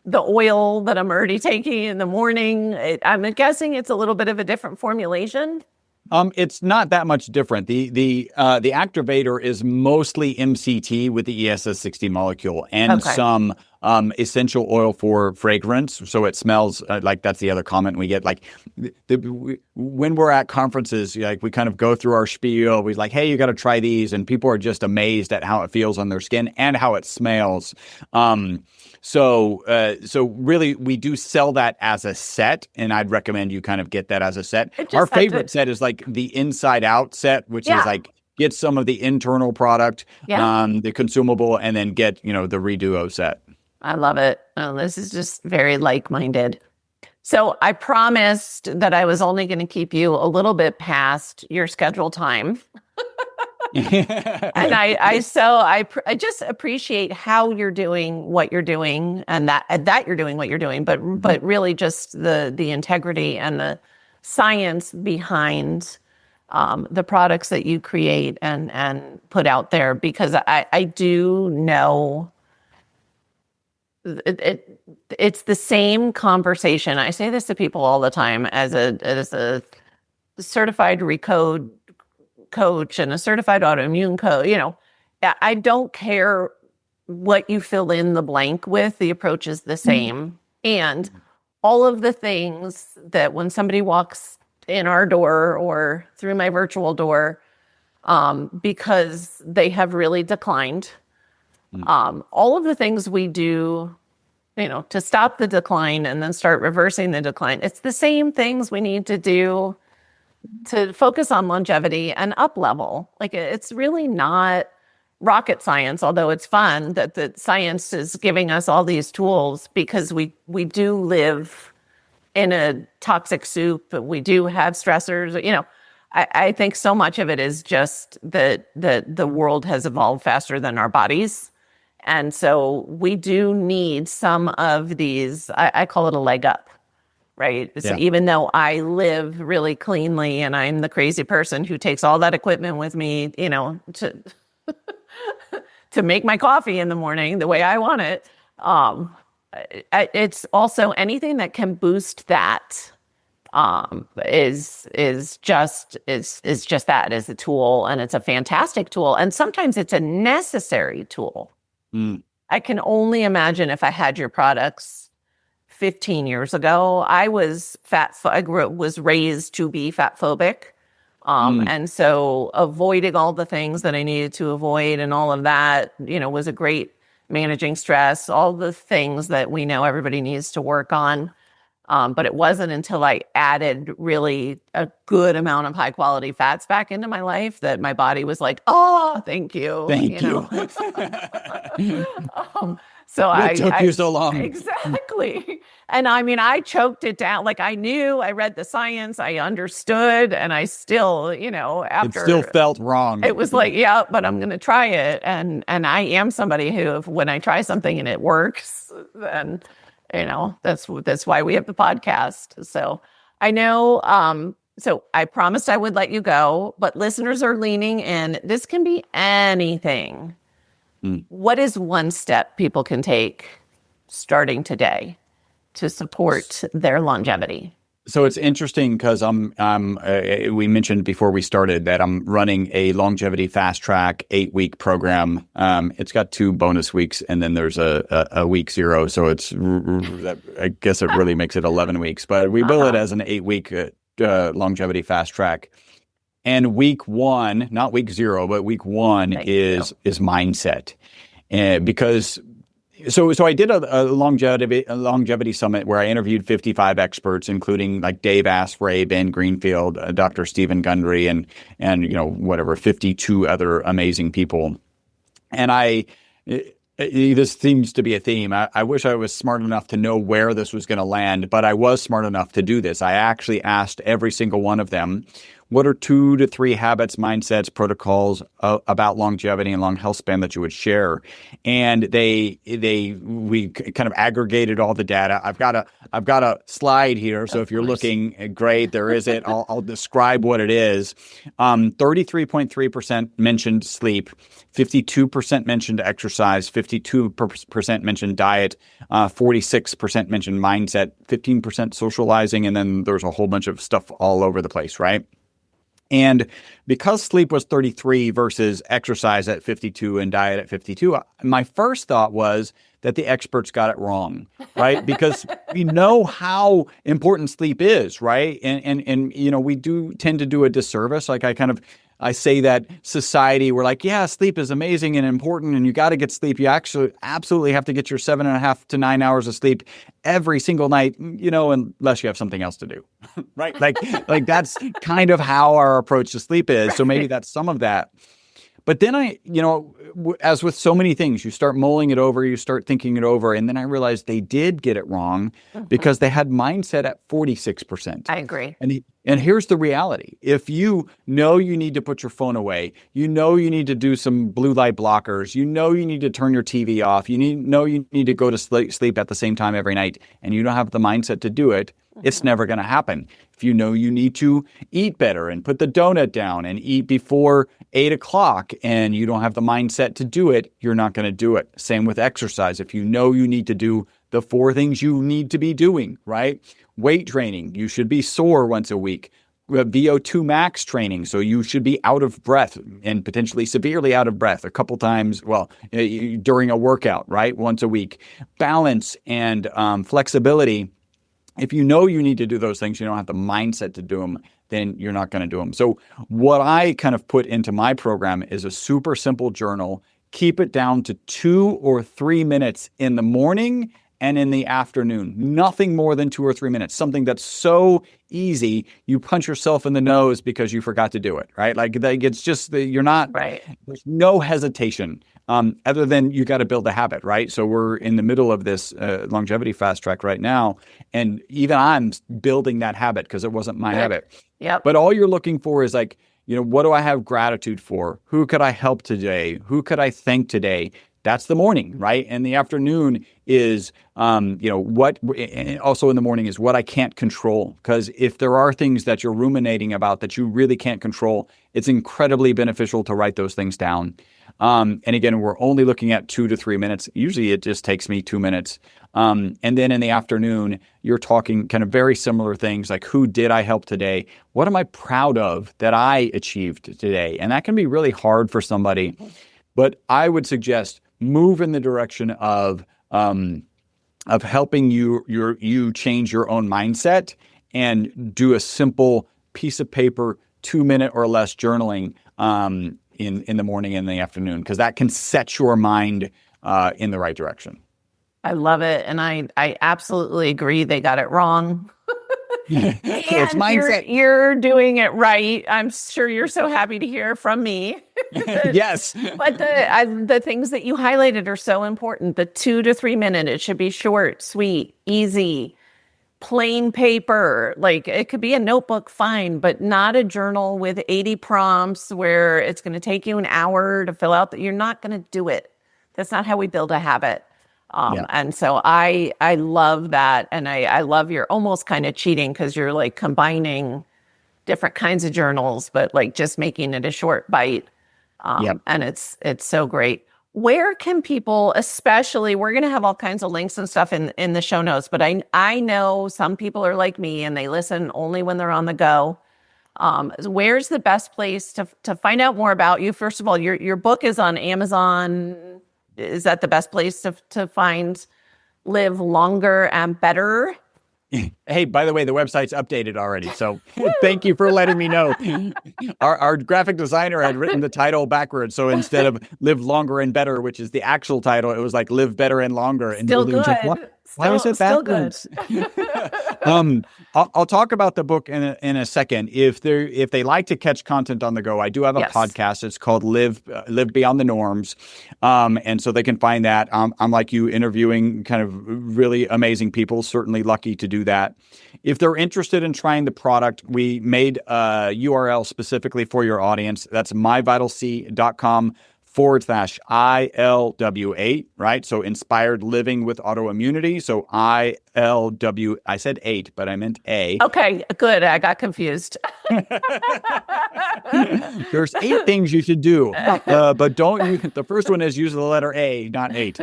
the oil that I'm already taking in the morning? I'm guessing it's a little bit of a different formulation. It's not that much different. The activator is mostly MCT with the ESS60 molecule and some essential oil for fragrance. So it smells like, that's the other comment we get. Like when we're at conferences, like we kind of go through our spiel. We're like, hey, you got to try these. And people are just amazed at how it feels on their skin and how it smells. So really, we do sell that as a set, and I'd recommend you kind of get that as a set. Our favorite set is like the inside out set, which is like get some of the internal product, the consumable, and then get, the Reduo set. I love it. Oh, this is just very like-minded. So I promised that I was only going to keep you a little bit past your scheduled time. And I just appreciate how you're doing what you're doing, and that you're doing what you're doing, but really just the integrity and the science behind the products that you create and put out there, because I do know it's the same conversation. I say this to people all the time as a certified Recode coach and a certified autoimmune coach. I don't care what you fill in the blank with, the approach is the same. And all of the things that when somebody walks in our door or through my virtual door, because they have really declined, all of the things we do, to stop the decline and then start reversing the decline, it's the same things we need to do to focus on longevity and up level. Like, it's really not rocket science, although it's fun that the science is giving us all these tools, because we do live in a toxic soup. We do have stressors. I think so much of it is just that the world has evolved faster than our bodies. And so we do need some of these, I call it a leg up. Right. So even though I live really cleanly and I'm the crazy person who takes all that equipment with me, to make my coffee in the morning the way I want it. It's also anything that can boost that is just that, is a tool, and it's a fantastic tool. And sometimes it's a necessary tool. I can only imagine if I had your products 15 years ago. I was was raised to be fat phobic. And so avoiding all the things that I needed to avoid and all of that, was a great managing stress, all the things that we know everybody needs to work on. But it wasn't until I added really a good amount of high quality fats back into my life that my body was like, oh, thank you. Thank you. So it took you so long. Exactly. And I choked it down. Like, I knew, I read the science, I understood, and I still, after. It still felt wrong. It was like, yeah, but I'm going to try it. And I am somebody who, when I try something and it works, then, that's why we have the podcast. So I know, so I promised I would let you go, but listeners are leaning in. This can be anything. What is one step people can take starting today to support their longevity? So it's interesting because we mentioned before we started that I'm running a longevity fast track 8-week program. It's got 2 bonus weeks, and then there's a week 0. So I guess it really makes it 11 weeks, but we bill it as an 8-week longevity fast track. And week 1, not week 0, but week 1 is mindset. Because So I did a longevity summit where I interviewed 55 experts, including like Dave Asprey, Ben Greenfield, Dr. Stephen Gundry, and 52 other amazing people. And this seems to be a theme. I wish I was smart enough to know where this was going to land, but I was smart enough to do this. I actually asked every single one of them, what are 2 to 3 habits, mindsets, protocols about longevity and long health span that you would share? And we kind of aggregated all the data. I've got a slide here, so if you're looking, great, there is it. I'll describe what it is. 33.3% mentioned sleep, 52% mentioned exercise, 52% mentioned diet, 46% mentioned mindset, 15% socializing, and then there's a whole bunch of stuff all over the place, right? And because sleep was 33 versus exercise at 52 and diet at 52, my first thought was that the experts got it wrong, right? Because we know how important sleep is, right? And we do tend to do a disservice. Like I say that society, we're like, yeah, sleep is amazing and important, and you got to get sleep. You actually absolutely have to get your 7.5 to 9 hours of sleep every single night, unless you have something else to do, right? Like that's kind of how our approach to sleep is. So maybe that's some of that. But then as with so many things, you start mulling it over, you start thinking it over. And then I realized they did get it wrong because they had mindset at 46%. I agree. And here's the reality. If you know you need to put your phone away, you know you need to do some blue light blockers, you know you need to turn your TV off, you need to go to sleep at the same time every night, and you don't have the mindset to do it, it's never going to happen. If you know you need to eat better and put the donut down and eat before 8 o'clock and you don't have the mindset to do it, you're not going to do it. Same with exercise. If you know you need to do the 4 things you need to be doing, right? Weight training, you should be sore once a week. VO2 max training, so you should be out of breath and potentially severely out of breath a couple times, during a workout, right? Once a week. Balance and flexibility. If you know you need to do those things, you don't have the mindset to do them, then you're not going to do them. So what I kind of put into my program is a super simple journal. Keep it down to 2 or 3 minutes in the morning and in the afternoon. Nothing more than 2 or 3 minutes. Something that's so easy, you punch yourself in the nose because you forgot to do it, right? Like it's just, you're not, right. There's no hesitation. Other than you got to build a habit, right? So we're in the middle of this longevity fast track right now. And even I'm building that habit because it wasn't my habit. Yep. But all you're looking for is like, what do I have gratitude for? Who could I help today? Who could I thank today? That's the morning, right? And the afternoon is, what also in the morning is what I can't control. Because if there are things that you're ruminating about that you really can't control, it's incredibly beneficial to write those things down. And again, we're only looking at 2 to 3 minutes. Usually it just takes me 2 minutes. And then in the afternoon, you're talking kind of very similar things like, who did I help today? What am I proud of that I achieved today? And that can be really hard for somebody. But I would suggest move in the direction of helping you change your own mindset and do a simple piece of paper, 2-minute or less journaling in the morning and the afternoon, because that can set your mind in the right direction. I love it. And I absolutely agree. They got it wrong. It's mindset. You're doing it right. I'm sure you're so happy to hear from me. Yes. But the things that you highlighted are so important. The 2 to 3 minute, it should be short, sweet, easy, plain paper. Like it could be a notebook, fine, but not a journal with 80 prompts where it's going to take you an hour to fill out. You're not going to do it. That's not how we build a habit. And so I love that. And I love you're almost kind of cheating because you're like combining different kinds of journals, but like just making it a short bite. And it's so great. Where can people, especially, we're going to have all kinds of links and stuff in the show notes, but I know some people are like me and they listen only when they're on the go. Where's the best place to find out more about you? First of all, your book is on Amazon. Is that the best place to find Live Longer and Better? Hey, by the way, the website's updated already. So thank you for letting me know. Our graphic designer had written the title backwards. So instead of Live Longer and Better, which is the actual title, it was like Live Better and Longer. And still good. Why was it backwards? I'll talk about the book in a second. If they like to catch content on the go, I do have a podcast. It's called Live Beyond the Norms. And so they can find that. I'm like you, interviewing kind of really amazing people, certainly lucky to do that. If they're interested in trying the product, we made a URL specifically for your audience. That's myvitalc.com/ILW8, right? So inspired living with autoimmunity. So ILW, I said 8, but I meant A. Okay, good. I got confused. There's 8 things you should do, but don't. The first one is use the letter A, not 8.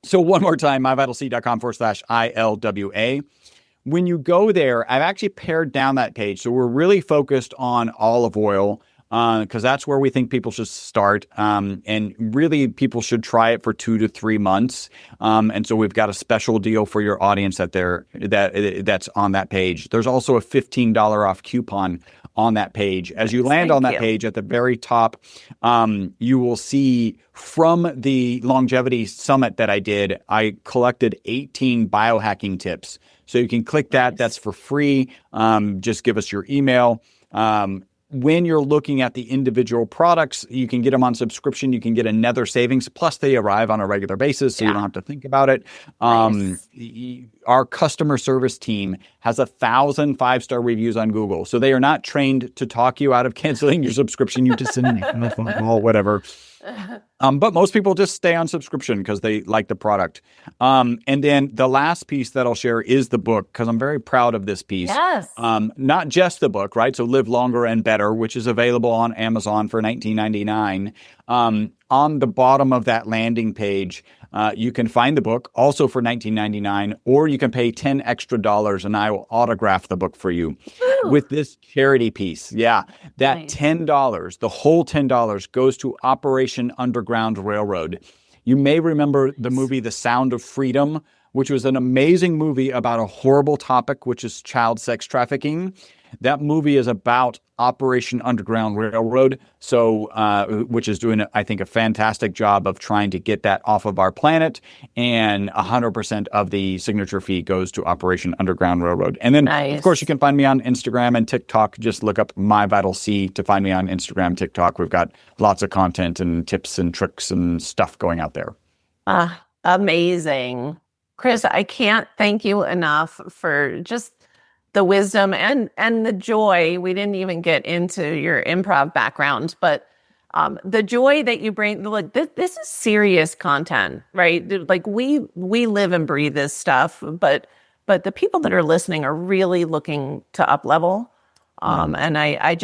So one more time, myvitalc.com/ILWA. When you go there, I've actually pared down that page. So we're really focused on olive oil, because that's where we think people should start. And really, people should try it for 2 to 3 months. And so we've got a special deal for your audience that's on that page. There's also a $15 off coupon on that page. As you land on that page at the very top, you will see from the longevity summit that I did, I collected 18 biohacking tips. So you can click that. That's for free. Just give us your email. When you're looking at the individual products, you can get them on subscription. You can get another savings. Plus, they arrive on a regular basis, so you don't have to think about it. Our customer service team has 1,000 5-star reviews on Google. So they are not trained to talk you out of canceling your subscription. You just send a phone call, whatever. But most people just stay on subscription because they like the product. And then the last piece that I'll share is the book, because I'm very proud of this piece. Yes. Not just the book, right? So Live Longer and Better, which is available on Amazon for $19.99. On the bottom of that landing page, you can find the book also for $19.99, or you can pay $10 extra and I will autograph the book for you. Ooh. With this charity piece. Yeah. That nice. $10, the whole $10 goes to Operation Underground Railroad. You may remember the movie The Sound of Freedom, which was an amazing movie about a horrible topic, which is child sex trafficking. That movie is about Operation Underground Railroad, so which is doing, I think, a fantastic job of trying to get that off of our planet, and 100% of the signature fee goes to Operation Underground Railroad. And then, of course, you can find me on Instagram and TikTok. Just look up MyVitalC to find me on Instagram, TikTok. We've got lots of content and tips and tricks and stuff going out there. Amazing. Chris, I can't thank you enough for just the wisdom and the joy. We didn't even get into your improv background, but the joy that you bring. Like this is serious content, right? Like we live and breathe this stuff, but the people that are listening are really looking to up level. And I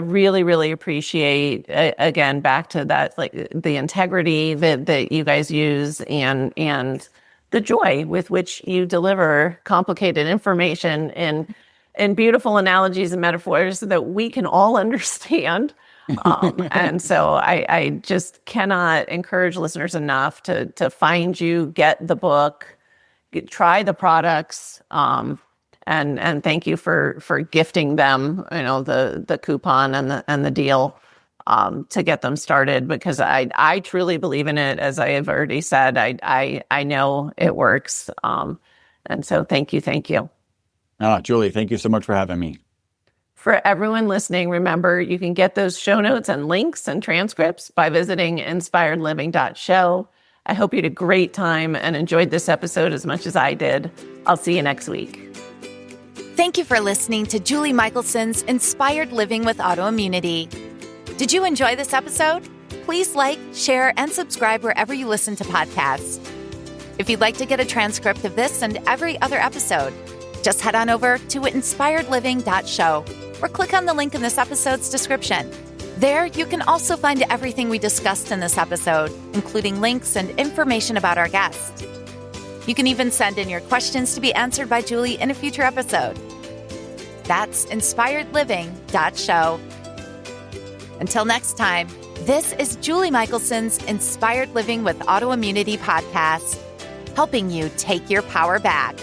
really, really appreciate, again, back to that, like the integrity that you guys use and the joy with which you deliver complicated information in beautiful analogies and metaphors so that we can all understand. And so I just cannot encourage listeners enough to find you, get the book, try the products, and thank you for gifting them, the coupon and the deal. To get them started, because I truly believe in it. As I have already said, I know it works. And so thank you. Julie, thank you so much for having me. For everyone listening, remember, you can get those show notes and links and transcripts by visiting inspiredliving.show. I hope you had a great time and enjoyed this episode as much as I did. I'll see you next week. Thank you for listening to Julie Michelson's Inspired Living with Autoimmunity. Did you enjoy this episode? Please like, share, and subscribe wherever you listen to podcasts. If you'd like to get a transcript of this and every other episode, just head on over to inspiredliving.show or click on the link in this episode's description. There, you can also find everything we discussed in this episode, including links and information about our guest. You can even send in your questions to be answered by Julie in a future episode. That's inspiredliving.show. Until next time, this is Julie Michelson's Inspired Living with Autoimmunity podcast, helping you take your power back.